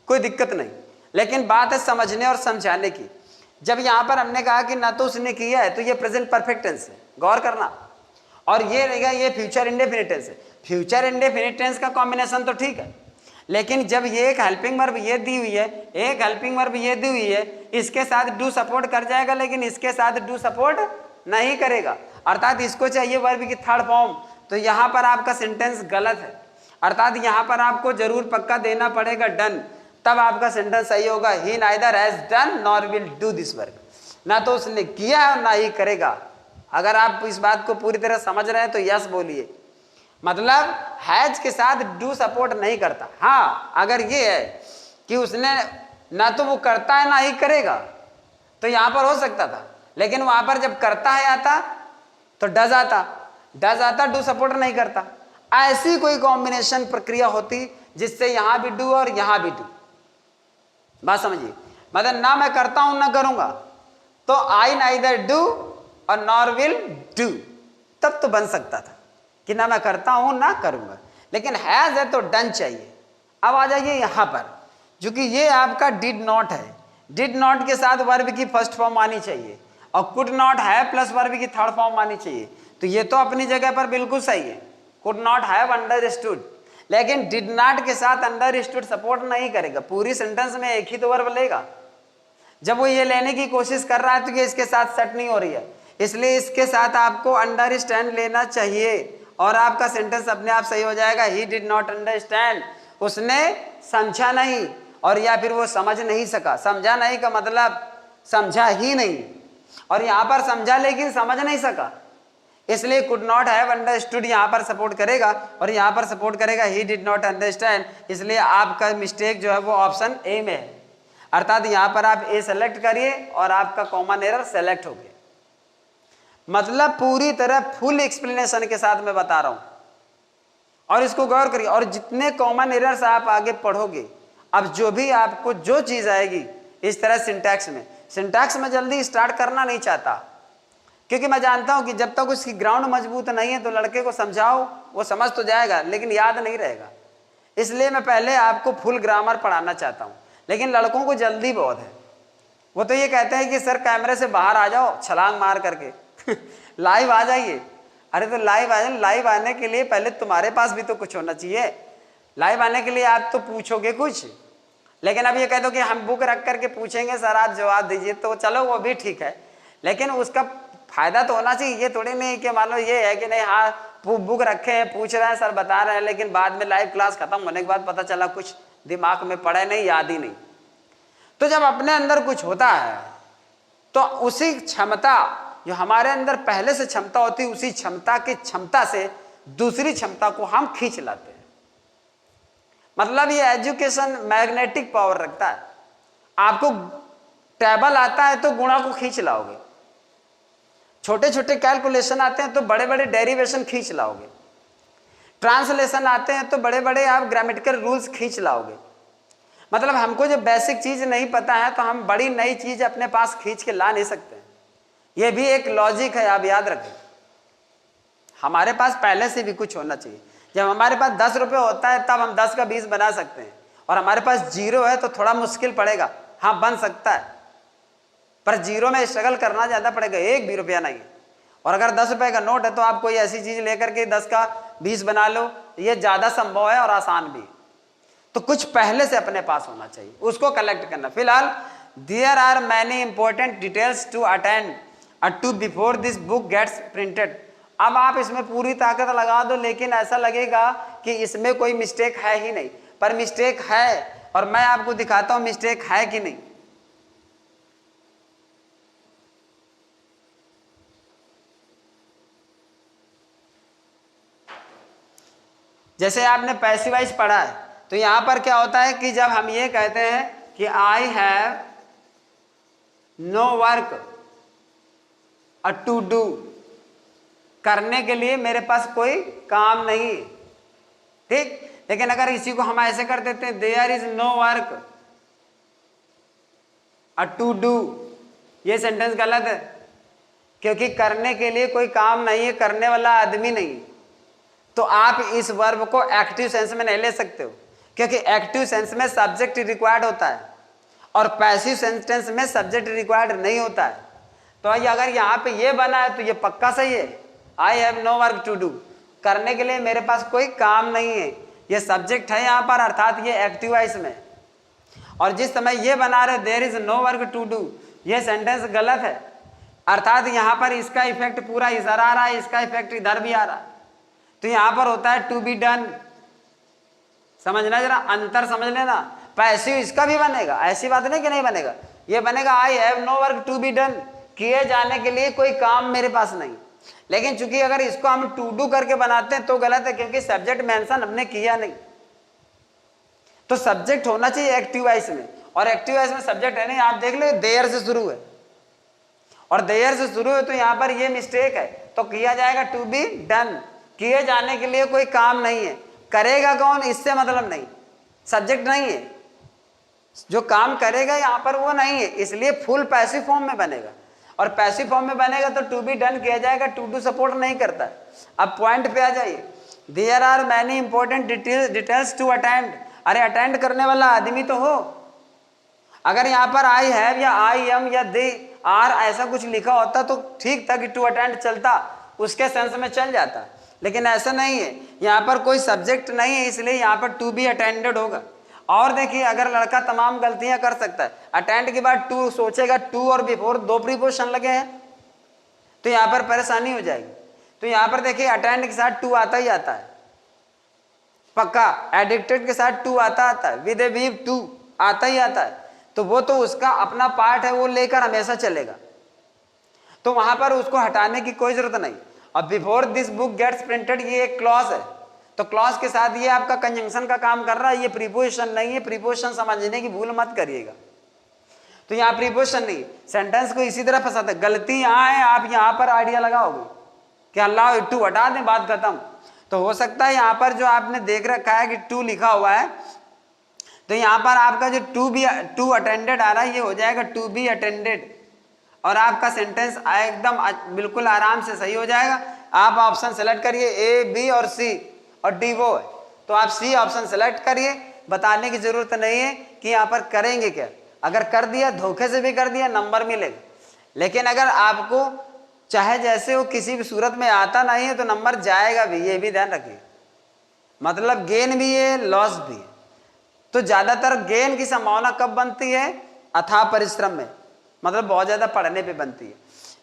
कोई दिक्कत नहीं। लेकिन बात है समझने और समझाने की। जब यहां पर हमने कहा कि ना तो उसने किया है तो ये प्रेजेंट परफेक्ट टेंस है, गौर करना। और ये रहेगा ये फ्यूचर इंडेफिनिट टेंस है। फ्यूचर इंडेफिनिट टेंस का कॉम्बिनेशन तो ठीक है, लेकिन जब ये एक हेल्पिंग वर्ब ये दी हुई है, एक हेल्पिंग वर्ब ये दी हुई है, इसके साथ डू सपोर्ट कर जाएगा, लेकिन इसके साथ डू सपोर्ट नहीं करेगा, अर्थात इसको चाहिए वर्ब की थर्ड फॉर्म। तो यहां पर आपका सेंटेंस गलत है, अर्थात यहां पर आपको जरूर पक्का देना पड़ेगा डन, तब आपका सेंटेंस सही होगा। He neither has done nor will do this work. ना तो उसने किया है और ना ही करेगा। अगर आप इस बात को पूरी तरह समझ रहे हैं तो यस बोलिए। मतलब हैज के साथ डू सपोर्ट नहीं करता। हाँ, अगर ये है कि उसने ना तो वो करता है ना ही करेगा तो यहां पर हो सकता था, लेकिन वहां पर जब करता है आता तो डज आता डू सपोर्ट नहीं करता। ऐसी कोई कॉम्बिनेशन प्रक्रिया होती जिससे यहां भी डू और यहां भी डू, बात समझिए, मतलब ना मैं करता हूं ना करूंगा, तो आई नाइदर डू और नॉर विल डू, तब तो बन सकता था कि ना मैं करता हूं ना करूंगा, लेकिन हैज है तो डन चाहिए। अब आ जाइए यहां पर, क्योंकि ये आपका डिड नॉट है, डिड नॉट के साथ वर्ब की फर्स्ट फॉर्म आनी चाहिए और कुड नॉट है प्लस वर्ब की थर्ड फॉर्म आनी चाहिए, तो ये तो अपनी जगह पर बिल्कुल सही है, कुड नॉट हैव अंडरस्टूड, लेकिन डिड नॉट के साथ अंडरस्टूड सपोर्ट नहीं करेगा, पूरी सेंटेंस में एक ही तो वर्ब लेगा। जब वो ये लेने की कोशिश कर रहा है तो ये इसके साथ सेट नहीं हो रही है, इसलिए इसके साथ आपको अंडरस्टैंड लेना चाहिए और आपका सेंटेंस अपने आप सही हो जाएगा। ही डिड नॉट अंडरस्टैंड, उसने समझा नहीं, और या फिर वो समझ नहीं सका। समझा नहीं का मतलब समझा ही नहीं, और यहां पर समझा लेकिन समझ नहीं सका, इसलिए कुड नॉट हैव अंडरस्टूड यहां पर सपोर्ट करेगा और यहां पर सपोर्ट करेगा ही डिड नॉट अंडरस्टैंड, इसलिए आपका मिस्टेक जो है वो ऑप्शन ए में है, अर्थात यहां पर आप ए सेलेक्ट करिए और आपका कॉमन एरर सेलेक्ट हो गया। मतलब पूरी तरह फुल एक्सप्लेनेशन के साथ मैं बता रहा हूं, और इसको गौर करिए, और जितने कॉमन एरर्स आप आगे पढ़ोगे, अब जो भी आपको जो चीज आएगी इस तरह सिंटैक्स में जल्दी स्टार्ट करना नहीं चाहता, क्योंकि मैं जानता हूं कि जब तक उसकी ग्राउंड मजबूत नहीं है तो लड़के को समझाओ वो समझ तो जाएगा लेकिन याद नहीं रहेगा, इसलिए मैं पहले आपको फुल ग्रामर पढ़ाना चाहता हूं। लेकिन लड़कों को जल्दी बहुत है, वो तो ये कहते हैं कि सर कैमरे से बाहर आ जाओ छलांग मार करके लाइव आ जाइए। अरे तो लाइव आने के लिए पहले तुम्हारे पास भी तो कुछ होना चाहिए, लाइव आने के लिए आप तो पूछोगे कुछ, लेकिन अब ये कह दो कि हम बुक रख करके पूछेंगे सर आप जवाब दीजिए, तो चलो वो भी ठीक है, लेकिन उसका फायदा तो होना चाहिए। ये थोड़ी नहीं कि मान लो ये है कि नहीं हाँ बुक रखे हैं पूछ रहे हैं सर बता रहे हैं, लेकिन बाद में लाइव क्लास खत्म होने के बाद पता चला कुछ दिमाग में पड़े नहीं, याद ही नहीं। तो जब अपने अंदर कुछ होता है तो उसी क्षमता जो हमारे अंदर पहले से क्षमता होती है, उसी क्षमता की क्षमता से दूसरी क्षमता को हम खींच लाते हैं। मतलब ये एजुकेशन मैग्नेटिक पावर रखता है, आपको टेबल आता है तो गुणा को खींच लाओगे, छोटे छोटे कैलकुलेशन आते हैं तो बड़े बड़े डेरिवेशन खींच लाओगे, ट्रांसलेशन आते हैं तो बड़े बड़े आप ग्रामेटिकल रूल्स खींच लाओगे। मतलब हमको जो बेसिक चीज नहीं पता है तो हम बड़ी नई चीज अपने पास खींच के ला नहीं सकते, ये भी एक लॉजिक है, आप याद रखें। हमारे पास पहले से भी कुछ होना चाहिए, जब हमारे पास 10 रुपये होता है तब हम 10 का 20 बना सकते हैं, और हमारे पास 0 है तो थोड़ा मुश्किल पड़ेगा, हाँ बन सकता है, पर 0 में स्ट्रगल करना ज्यादा पड़ेगा, 1 भी रुपया नहीं। और अगर 10 रुपए का नोट है तो आप कोई ऐसी चीज लेकर के 10 का 20 बना लो, ये ज्यादा संभव है और आसान भी। तो कुछ पहले से अपने पास होना चाहिए, उसको कलेक्ट करना। फिलहाल there are many important details to attend to before this book gets printed. अब आप इसमें पूरी ताकत लगा दो लेकिन ऐसा लगेगा कि इसमें कोई मिस्टेक है ही नहीं, पर मिस्टेक है, और मैं आपको दिखाता हूं मिस्टेक है कि नहीं। जैसे आपने पैसिव वॉइस पढ़ा है तो यहां पर क्या होता है कि जब हम ये कहते हैं कि I have no work to do, करने के लिए मेरे पास कोई काम नहीं, ठीक। लेकिन अगर इसी को हम ऐसे कर देते हैं there is no work to do, ये सेंटेंस गलत है, क्योंकि करने के लिए कोई काम नहीं है, करने वाला आदमी नहीं। तो आप इस वर्ब को एक्टिव सेंस में नहीं ले सकते हो, क्योंकि एक्टिव सेंस में सब्जेक्ट रिक्वायर्ड होता है और पैसिव सेंटेंस में सब्जेक्ट रिक्वायर्ड नहीं होता है। तो अगर यहाँ पे ये बना है तो ये पक्का सही है, I have no work to do, करने के लिए मेरे पास कोई काम नहीं है, ये सब्जेक्ट है यहाँ पर, अर्थात ये एक्टिव है इसमें। और जिस समय ये बना रहे there is no work to do, ये सेंटेंस गलत है, अर्थात यहाँ पर इसका इफेक्ट पूरा इधर आ रहा है, इसका इफेक्ट इधर भी आ रहा है। तो यहाँ पर होता है टू बी डन, समझना जरा, अंतर समझ लेना। पैसिव इसका भी बनेगा, ऐसी बात नहीं कि नहीं बनेगा, ये बनेगा I have no work to be done, किए जाने के लिए कोई काम मेरे पास नहीं। लेकिन चूंकि अगर इसको हम टू डू करके बनाते हैं तो गलत है, क्योंकि सब्जेक्ट मेंशन हमने किया नहीं। तो सब्जेक्ट होना चाहिए एक्टिव वॉइस में, और एक्टिव वॉइस में सब्जेक्ट है नहीं। आप देख लो देयर से शुरू है, और देयर से शुरू है तो यहाँ पर ये मिस्टेक है, तो किया जाएगा टू बी डन, किए जाने के लिए कोई काम नहीं है। करेगा कौन, इससे मतलब नहीं, सब्जेक्ट नहीं है। जो काम करेगा यहाँ पर वो नहीं है, इसलिए फुल पैसिव फॉर्म में बनेगा। और पैसिव फॉर्म में बनेगा तो टू बी डन किया जाएगा, टू डू सपोर्ट नहीं करता। अब पॉइंट पे आ जाइए, there are many important details to attend. अरे अटेंड करने वाला आदमी तो हो। अगर यहाँ पर आई हैव या आई एम या दे आर ऐसा कुछ लिखा होता तो ठीक था कि टू अटेंड चलता, उसके सेंस में चल जाता, लेकिन ऐसा नहीं है। यहाँ पर कोई सब्जेक्ट नहीं है, इसलिए यहाँ पर टू बी अटेंडेड होगा। और देखिए, अगर लड़का तमाम गलतियां कर सकता है, अटेंड के बाद टू सोचेगा, टू और बिफोर दो प्रीपोजिशन लगे हैं तो यहाँ पर परेशानी हो जाएगी। तो यहाँ पर देखिए अटेंड के साथ टू आता ही आता है पक्का, एडिक्टेड के साथ टू आता है, विद ए वीव टू आता ही आता है। तो वो तो उसका अपना पार्ट है, वो लेकर हमेशा चलेगा, तो वहां पर उसको हटाने की कोई जरूरत नहीं। अब before this book gets printed ये एक क्लॉज है, तो क्लॉज के साथ ये आपका कंजंक्शन का काम कर रहा है, ये प्रीपोजिशन नहीं है। प्रीपोजिशन समझने की भूल मत करिएगा। तो यहाँ प्रीपोजिशन नहीं, सेंटेंस को इसी तरह फंसाते। गलती यहाँ है, आप यहाँ पर आइडिया लगाओगे कि अल्लाह टू हटा दें, बात खत्म। तो हो सकता है यहाँ पर जो आपने देख रखा है कि टू लिखा हुआ है, तो यहाँ पर आपका जो टू अटेंडेड आ रहा है ये हो जाएगा टू बी अटेंडेड, और आपका सेंटेंस एकदम बिल्कुल आराम से सही हो जाएगा। आप ऑप्शन सेलेक्ट करिए, ए बी और सी और डी वो है, तो आप सी ऑप्शन सेलेक्ट करिए। बताने की जरूरत नहीं है कि यहाँ पर करेंगे क्या, अगर कर दिया धोखे से भी कर दिया नंबर मिलेगा, लेकिन अगर आपको चाहे जैसे हो किसी भी सूरत में आता नहीं है तो नंबर जाएगा भी, ये भी ध्यान रखिए। मतलब गेन भी है, लॉस भी है। तो ज्यादातर गेन की संभावना कब बनती है, अथाह परिश्रम में, मतलब बहुत ज्यादा पढ़ने पे बनती है।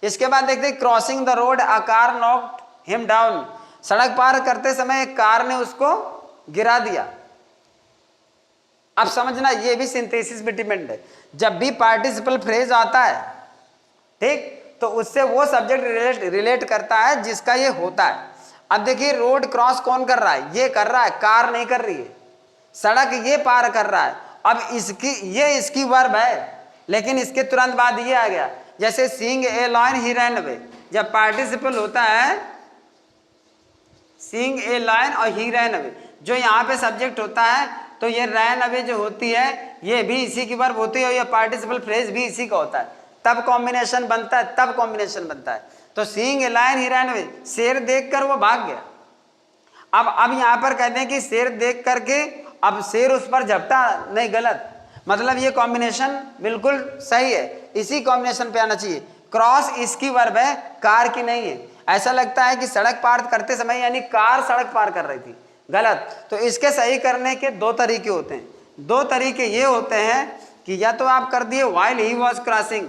इसके बाद देखते हैं crossing the road a car knocked him down. सड़क पार करते समय एक कार ने उसको गिरा दिया। अब समझना ये भी सिंथेसिस पे डिपेंड है। जब भी पार्टिसिपल फ्रेज आता है, ठीक, तो उससे वो सब्जेक्ट रिलेट करता है जिसका ये होता है। अब देखिए रोड क्रॉस कौन कर रहा है, ये कर रहा है, कार नहीं कर रही है। सड़क ये पार कर रहा है। अब इसकी वर्ब है, लेकिन इसके तुरंत बाद ये आ गया, जैसे seeing a lion he ran away. जब पार्टिसिपल होता है सीइंग ए लायन और ही रैन अवे, जो यहाँ पे सब्जेक्ट होता है, तो ये रैन अवे जो होती है ये भी इसी की वर्ब होती है, और ये पार्टिसिपल फ्रेज भी इसी का होता है। तब कॉम्बिनेशन बनता है, तब कॉम्बिनेशन बनता है। तो seeing a lion he ran away, शेर देखकर वो भाग गया। अब यहाँ पर कहते हैं कि शेर देख करके अब शेर उस पर झपटा, नहीं, गलत। मतलब ये कॉम्बिनेशन बिल्कुल सही है, इसी कॉम्बिनेशन पे आना चाहिए। क्रॉस इसकी वर्ब है, कार की नहीं है। ऐसा लगता है कि सड़क पार करते समय यानी कार सड़क पार कर रही थी, गलत। तो इसके सही करने के दो तरीके होते हैं। दो तरीके ये होते हैं कि या तो आप कर दिए while he was crossing,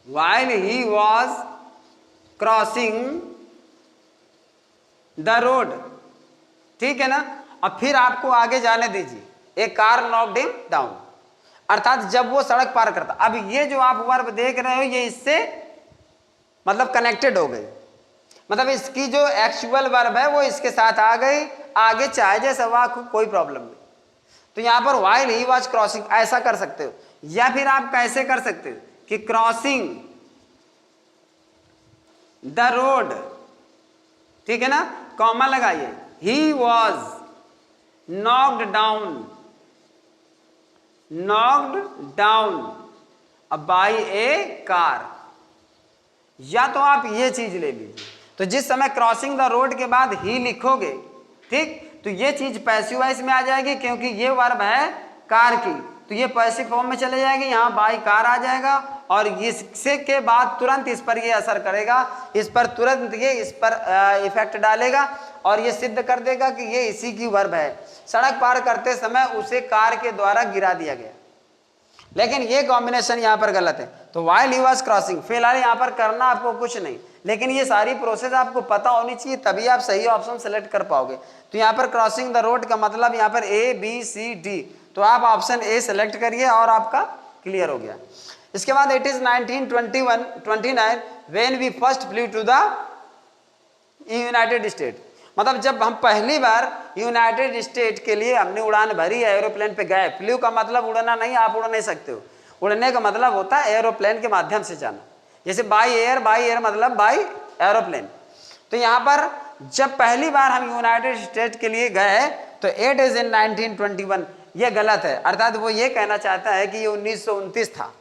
while he was crossing the road, ठीक है ना। अब फिर आपको आगे जाने दीजिए, एक कार नॉक्ड हिम डाउन, अर्थात जब वो सड़क पार करता। अब ये जो आप वर्ब देख रहे हो ये इससे मतलब कनेक्टेड हो गई, मतलब इसकी जो एक्चुअल वर्ब है वो इसके साथ आ गई, आगे चाहे जैसा वाक कोई प्रॉब्लम नहीं। तो यहां पर व्हाइल ही वाज क्रॉसिंग ऐसा कर सकते हो, या फिर आप कैसे कर सकते हो कि क्रॉसिंग द रोड, ठीक है ना, कॉमा लगाइए, he was knocked down by a car। या तो आप ये चीज ले लीजिए, तो जिस समय क्रॉसिंग द रोड के बाद ही लिखोगे, ठीक, तो ये चीज पैसिव वॉइस में आ जाएगी, क्योंकि ये वर्ब है कार की, तो ये पैसिव फॉर्म में चले जाएगी, यहाँ बाई कार आ जाएगा, और इससे के बाद तुरंत इस पर ये असर करेगा, इस पर तुरंत ये इस पर इफेक्ट डालेगा, और ये सिद्ध कर देगा कि ये इसी की वर्ब है। सड़क पार करते समय उसे कार के द्वारा गिरा दिया गया, लेकिन ये कॉम्बिनेशन यहाँ पर गलत है। तो व्हाइल ही वाज क्रॉसिंग, फिलहाल यहाँ पर करना आपको कुछ नहीं, लेकिन ये सारी प्रोसेस आपको पता होनी चाहिए, तभी आप सही ऑप्शन सेलेक्ट कर पाओगे। तो यहाँ पर क्रॉसिंग द रोड का मतलब यहाँ पर ए बी सी डी, तो आप ऑप्शन ए सेलेक्ट करिए और आपका क्लियर हो गया। इसके बाद it is 1929 when we first flew to the United State. मतलब जब हम पहली बार यूनाइटेड स्टेट के लिए हमने उड़ान भरी, एरोप्लेन पे गए। फ्लू का मतलब उड़ना नहीं, आप उड़ नहीं सकते हो। उड़ने का मतलब होता है एरोप्लेन के माध्यम से जाना, जैसे बाई एयर मतलब बाई एरोप्लेन। तो यहाँ पर जब पहली बार हम यूनाइटेड स्टेट के लिए गए तो इट इज इन 1921, ये गलत है, अर्थात वो ये कहना चाहता है कि ये 1929 था,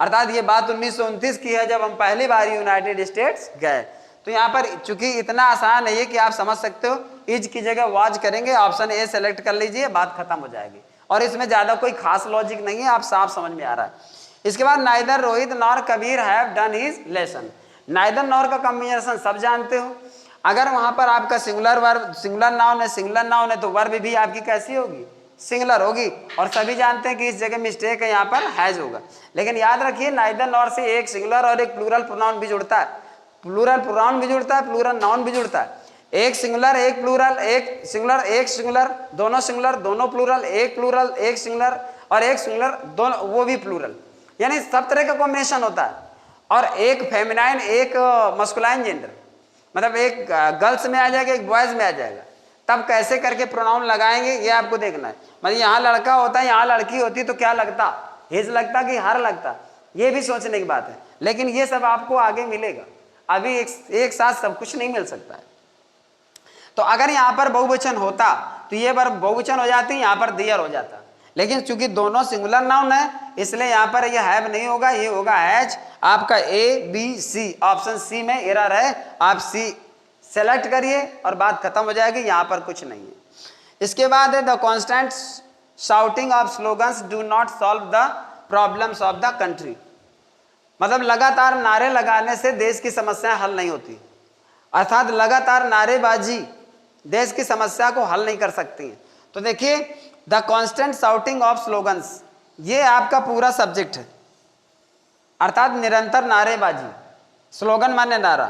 अर्थात ये बात 1929 की है जब हम पहली बार यूनाइटेड स्टेट्स गए। तो यहाँ पर चूंकि इतना आसान है ये कि आप समझ सकते हो, इज की जगह वाज करेंगे, ऑप्शन ए सेलेक्ट कर लीजिए, बात खत्म हो जाएगी। और इसमें ज्यादा कोई खास लॉजिक नहीं है, आप साफ समझ में आ रहा है। इसके बाद neither Rohit nor Kabir have done his lesson. Neither nor का कॉम्बिनेशन सब जानते हो। अगर वहां पर आपका सिंगुलर वर्ब, सिंगुलर नाउन है, सिंगुलर नाउन है तो वर्ब भी आपकी कैसी होगी, सिंगुलर होगी। और सभी जानते हैं कि इस जगह मिस्टेक है, यहाँ पर हैज होगा। लेकिन याद रखिए नाइदर नॉर से एक सिंगुलर और एक प्लूरल प्रोनाउन भी जुड़ता है, प्लूरल प्रोनाउन भी जुड़ता है, प्लूरल नाउन भी जुड़ता है। एक सिंगुलर एक प्लूरल, एक सिंगुलर एक सिंगुलर, दोनों प्लूरल, एक प्लूरल एक सिंगुलर और एक सिंगुलर दोनों वो भी प्लूरल, यानी सब तरह का कॉम्बिनेशन होता है। और एक फेमिनाइन एक मस्कुलाइन जेंडर, मतलब एक गर्ल्स में आ जाएगा एक बॉयज में आ जाएगा, तब कैसे करके प्रोनाउन लगाएंगे ये आपको देखना है। मतलब यहाँ लड़का होता है, यहाँ लड़की होती तो क्या लगता, हिज लगता कि हर लगता, ये भी सोचने की बात है। लेकिन ये सब आपको आगे मिलेगा, अभी एक साथ सब कुछ नहीं मिल सकता है। तो अगर यहाँ पर बहुवचन होता तो ये बार बहुवचन हो जाती, यहाँ पर दियर हो जाता। लेकिन चूंकि दोनों सिंगुलर नाउन है इसलिए यहाँ पर ये हैव नहीं होगा, ये होगा हैज। आपका A B C, option C में एरर है, आप सी सेलेक्ट करिए और बात खत्म हो जाएगी, यहाँ पर कुछ नहीं है। इसके बाद है the constant shouting of slogans do not solve the problems of the country. मतलब लगातार नारे लगाने से देश की समस्याएं हल नहीं होती, अर्थात लगातार नारेबाजी देश की समस्या को हल नहीं कर सकती है। तो देखिए the constant shouting of slogans, ये आपका पूरा सब्जेक्ट है, अर्थात निरंतर नारेबाजी, स्लोगन माने नारा,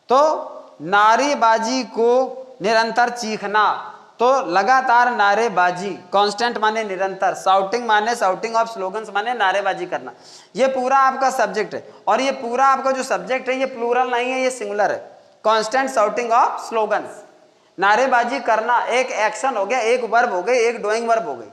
तो नारेबाजी को निरंतर चीखना, तो लगातार नारेबाजी, कांस्टेंट माने निरंतर, शाउटिंग माने शाउटिंग ऑफ स्लोगन्स माने नारेबाजी करना, ये पूरा आपका सब्जेक्ट है। और ये पूरा आपका जो सब्जेक्ट है ये प्लूरल नहीं है, ये सिंगुलर है। कांस्टेंट शाउटिंग ऑफ स्लोगन्स, नारेबाजी करना, एक एक्शन हो गया, एक वर्ब हो गई, एक डूइंग वर्ब हो गई।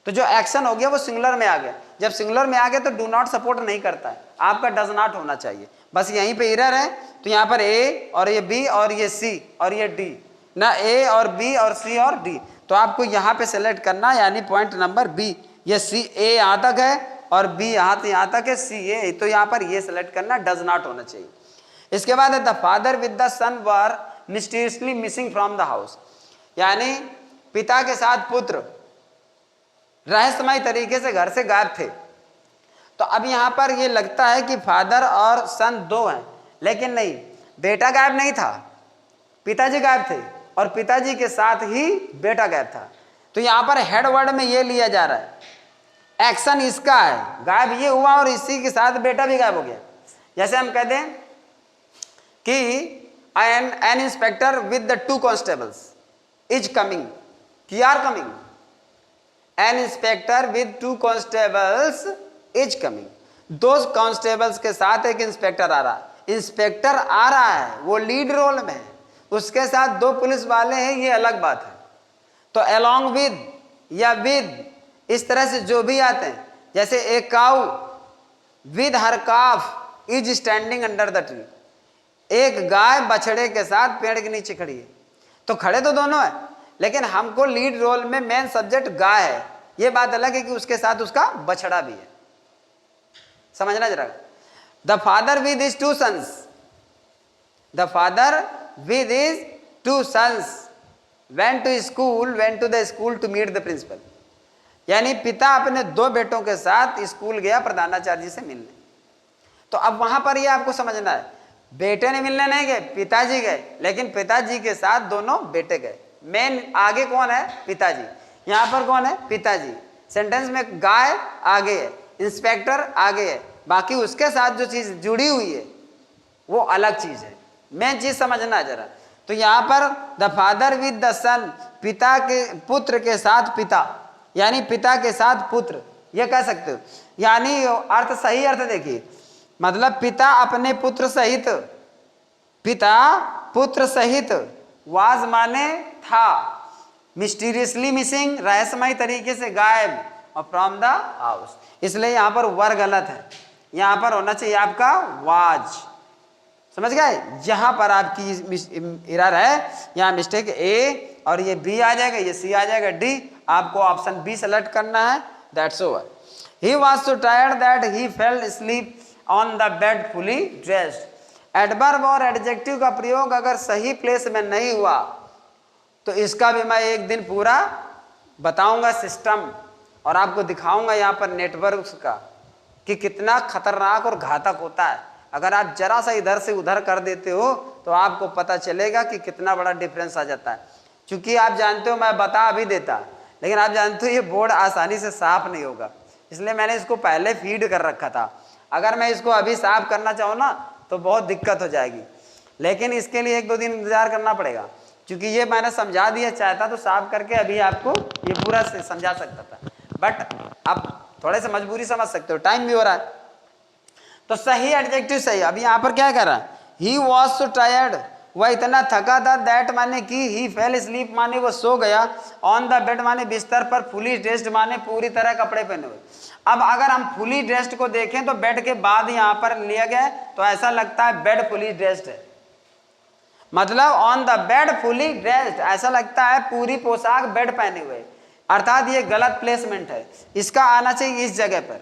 तो जो एक्शन हो गया वो सिंगुलर में आ गया, जब सिंगुलर में आ गया तो डू नॉट सपोर्ट नहीं करता है, आपका डज नॉट होना चाहिए। बस यहीं पे एरर है। तो यहाँ पर ए और ये बी और ये सी और ये डी, ना ए और बी और सी और डी, तो आपको यहाँ पे सेलेक्ट करना, यानी पॉइंट नंबर बी, ये सी ए यहाँ तक है और बी यहाँ तक है, सी ए, तो यहाँ पर ये सेलेक्ट करना, डज नॉट होना चाहिए। इसके बाद है the father with the son were mysteriously missing from the house, यानी पिता के साथ पुत्र रहस्यमय तरीके से घर से गायब थे। तो अब यहाँ पर ये लगता है कि फादर और सन दो हैं, लेकिन नहीं, बेटा गायब नहीं था, पिताजी गायब थे और पिताजी के साथ ही बेटा गायब था। तो यहाँ पर हेड वर्ड में ये लिया जा रहा है, एक्शन इसका है, गायब ये हुआ और इसी के साथ बेटा भी गायब हो गया। जैसे हम कहते हैं कि an inspector with the two constables is coming, कि are coming, an inspector with two constables is coming, दो कांस्टेबल्स के साथ एक इंस्पेक्टर आ रहा है। इंस्पेक्टर आ रहा है वो लीड रोल में है, उसके साथ दो पुलिस वाले हैं, ये अलग बात है। तो along with या with इस तरह से जो भी आते हैं, जैसे एक काऊ with her calf is standing under the tree, एक गाय बछड़े के साथ पेड़ के नीचे खड़ी है। तो खड़े तो दोनों है, लेकिन हमको लीड रोल में मेन सब्जेक्ट गाय है, ये बात अलग है कि उसके साथ उसका बछड़ा भी है, समझना जरा। The father with his two sons, the father with his two sons went to the school to meet the principal, यानी पिता अपने दो बेटों के साथ स्कूल गया प्रधानाचार्य से मिलने। तो अब वहां पर ये आपको समझना है, बेटे ने मिलने नहीं गए, पिताजी गए, लेकिन पिताजी के साथ दोनों बेटे गए। मेन आगे कौन है, पिताजी, यहाँ पर कौन है, पिताजी। सेंटेंस में गाय आगे है, इंस्पेक्टर आगे है, बाकी उसके साथ जो चीज जुड़ी हुई है वो अलग चीज है, मेन चीज समझना है जरा। तो यहाँ पर द फादर विद द सन, पिता के पुत्र के साथ पिता, यानी पिता के साथ पुत्र, ये कह सकते हो। यानी अर्थ, सही अर्थ देखिए, मतलब पिता अपने पुत्र सहित, पिता पुत्र सहित, वाज माने था, मिस्टीरियसली मिसिंग रहस्यमय तरीके से गायब, और फ्रॉम द हाउस, इसलिए यहाँ पर वर गलत है, यहाँ पर होना चाहिए आपका वाज, समझ गए। यहाँ पर आपकी एरर है, यहाँ मिस्टेक ए और ये बी आ जाएगा, ये सी आ जाएगा, डी, आपको ऑप्शन बी सेलेक्ट करना है। That's over. He was so tired that he fail sleep on the bed fully dressed. Adverb और एडजेक्टिव का प्रयोग अगर सही प्लेस में नहीं हुआ तो इसका भी मैं एक दिन पूरा बताऊंगा सिस्टम, और आपको दिखाऊंगा यहाँ पर नेटवर्क का कि कितना खतरनाक और घातक होता है। अगर आप जरा सा इधर से उधर कर देते हो तो आपको पता चलेगा कि कितना बड़ा डिफरेंस आ जाता है। क्योंकि आप जानते हो मैं बता भी देता, लेकिन आप जानते हो ये बोर्ड आसानी से साफ नहीं होगा, इसलिए मैंने इसको पहले फीड कर रखा था। अगर मैं इसको अभी साफ करना चाहूँ ना तो बहुत दिक्कत हो जाएगी, लेकिन इसके लिए 1-2 दिन इंतजार करना पड़ेगा, क्योंकि ये मैंने समझा दिया। चाहता तो साफ करके अभी आपको ये पूरा समझा सकता था, बट आप थोड़े से मजबूरी समझ सकते हो, टाइम भी हो रहा है। तो सही एडजेक्टिव सही। अभी यहाँ पर क्या कर रहा है, ही वॉज सो टायर्ड, वह इतना थका था, दैट माने कि ही फेल स्लीप माने वो सो गया, ऑन द बेड माने बिस्तर पर, फुली ड्रेस्ड माने पूरी तरह कपड़े पहने हुए। अब अगर हम फुली ड्रेस्ड को देखें तो बेड के बाद यहाँ पर लिया गया तो ऐसा लगता है बेड फुली ड्रेस्ड है, मतलब on the bed fully dressed, ऐसा लगता है पूरी पोशाक बेड पहने हुए, अर्थात ये गलत प्लेसमेंट है। इसका आना चाहिए इस जगह पर,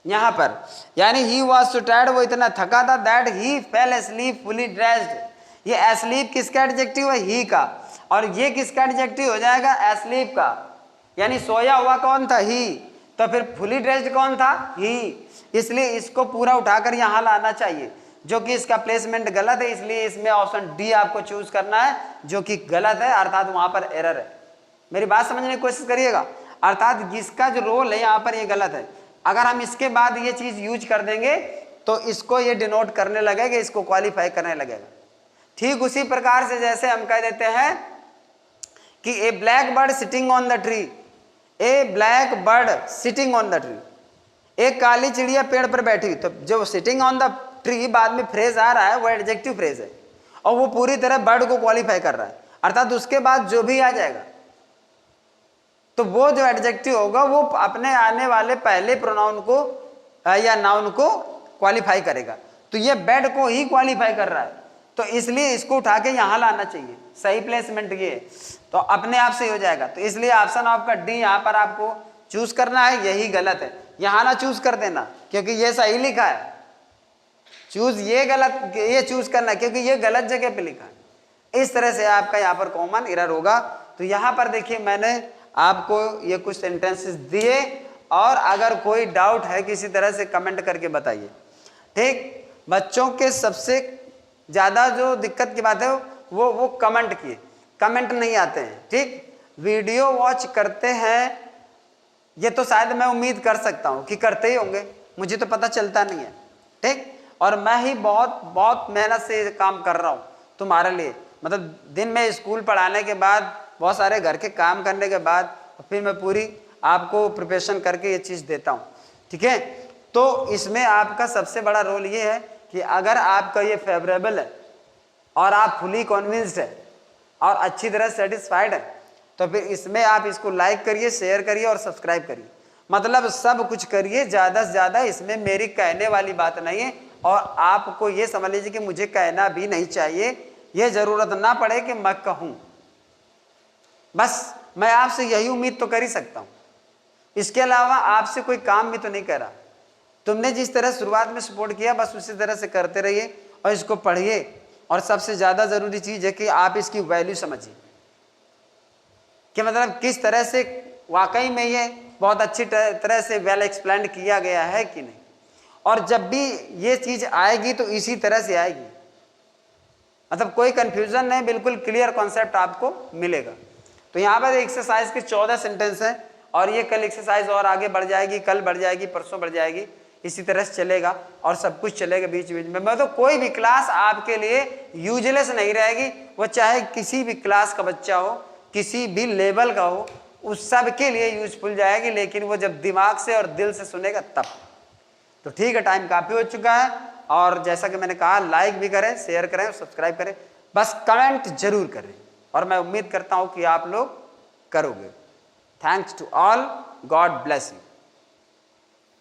यहाँ पर, यानी ही वॉज सो टायर्ड, वो इतना थका था, that he fail asleep fully dressed. ये asleep किसका एडजेक्टिव है, ही का, और ये किसका एडजेक्टिव हो जाएगा, asleep का, यानी सोया हुआ कौन था, ही, तो फिर फुली ड्रेस्ड कौन था, ही। इसलिए इसको पूरा उठाकर यहाँ लाना चाहिए, जो कि इसका प्लेसमेंट गलत है, इसलिए इसमें ऑप्शन डी आपको चूज करना है, जो कि गलत है, अर्थात वहां पर एरर है। मेरी बात समझने की कोशिश करिएगा, अर्थात इसका जो रोल है यहाँ पर ये गलत है। अगर हम इसके बाद ये चीज यूज कर देंगे तो इसको ये डिनोट करने लगेगा, इसको क्वालिफाई करने लगेगा। ठीक उसी प्रकार से जैसे हम कह देते हैं कि a black bird sitting on the tree, a black bird sitting on the tree, एक काली चिड़िया पेड़ पर बैठी, तो जो सिटिंग ऑन द ट्री बाद में फ्रेज आ रहा है वो एडजेक्टिव फ्रेज है, और वो पूरी तरह बर्ड को क्वालिफाई कर रहा है, अर्थात उसके बाद जो भी आ जाएगा तो वो जो एडजेक्टिव होगा वो अपने आने वाले पहले प्रोनाउन को या नाउन को क्वालिफाई करेगा। तो ये बेड को ही क्वालिफाई कर रहा है, तो इसलिए इसको उठा के यहाँ लाना चाहिए, सही प्लेसमेंट ये, तो अपने आप से हो जाएगा। तो इसलिए ऑप्शन आपका डी यहाँ पर आपको चूज करना है, यही गलत है, यहाँ ना चूज कर देना क्योंकि ये सही लिखा है, चूज ये गलत, ये चूज करना क्योंकि ये गलत जगह पे लिखा है। इस तरह से आपका यहाँ पर कॉमन एरर होगा। तो यहाँ पर देखिए मैंने आपको ये कुछ सेंटेंसेस दिए, और अगर कोई डाउट है किसी तरह से कमेंट करके बताइए। ठीक, बच्चों के सबसे ज़्यादा जो दिक्कत की बात है वो कमेंट किए, कमेंट नहीं आते हैं। ठीक, वीडियो वॉच करते हैं ये तो शायद मैं उम्मीद कर सकता हूँ कि करते ही होंगे, मुझे तो पता चलता नहीं है। ठीक, और मैं ही बहुत मेहनत से काम कर रहा हूँ तुम्हारे लिए, मतलब दिन में स्कूल पढ़ाने के बाद, बहुत सारे घर के काम करने के बाद, फिर मैं पूरी आपको प्रिपरेशन करके ये चीज़ देता हूँ। ठीक है, तो इसमें आपका सबसे बड़ा रोल ये है कि अगर आपका ये फेवरेबल है और आप फुली कन्विंस्ड है और अच्छी तरह सेटिस्फाइड है, तो फिर इसमें आप इसको लाइक करिए, शेयर करिए और सब्सक्राइब करिए, मतलब सब कुछ करिए ज़्यादा से ज़्यादा। इसमें मेरी कहने वाली बात नहीं है, और आपको ये समझ लीजिए कि मुझे कहना भी नहीं चाहिए, ये ज़रूरत ना पड़े कि मैं कहूँ, बस मैं आपसे यही उम्मीद तो कर ही सकता हूँ। इसके अलावा आपसे कोई काम भी तो नहीं कर रहा। तुमने जिस तरह शुरुआत में सपोर्ट किया बस उसी तरह से करते रहिए और इसको पढ़िए, और सबसे ज़्यादा ज़रूरी चीज़ है कि आप इसकी वैल्यू समझिए कि मतलब किस तरह से वाकई में ये बहुत अच्छी तरह से वेल एक्सप्लेन किया गया है कि नहीं। और जब भी ये चीज़ आएगी तो इसी तरह से आएगी, मतलब कोई कंफ्यूजन नहीं, बिल्कुल क्लियर कॉन्सेप्ट आपको मिलेगा। तो यहाँ पर एक्सरसाइज के 14 सेंटेंस हैं, और ये कल एक्सरसाइज और आगे बढ़ जाएगी, कल बढ़ जाएगी, परसों बढ़ जाएगी, इसी तरह से चलेगा और सब कुछ चलेगा बीच बीच में। मतलब कोई भी क्लास आपके लिए यूजलेस नहीं रहेगी, वो चाहे किसी भी क्लास का बच्चा हो, किसी भी लेवल का हो, उस सब के लिए यूजफुल जाएगी, लेकिन वो जब दिमाग से और दिल से सुनेगा तब। तो ठीक है, टाइम काफ़ी हो चुका है, और जैसा कि मैंने कहा लाइक भी करें, शेयर करें और सब्सक्राइब करें, बस कमेंट जरूर करें, और मैं उम्मीद करता हूँ कि आप लोग करोगे। Thanks to all, God bless you.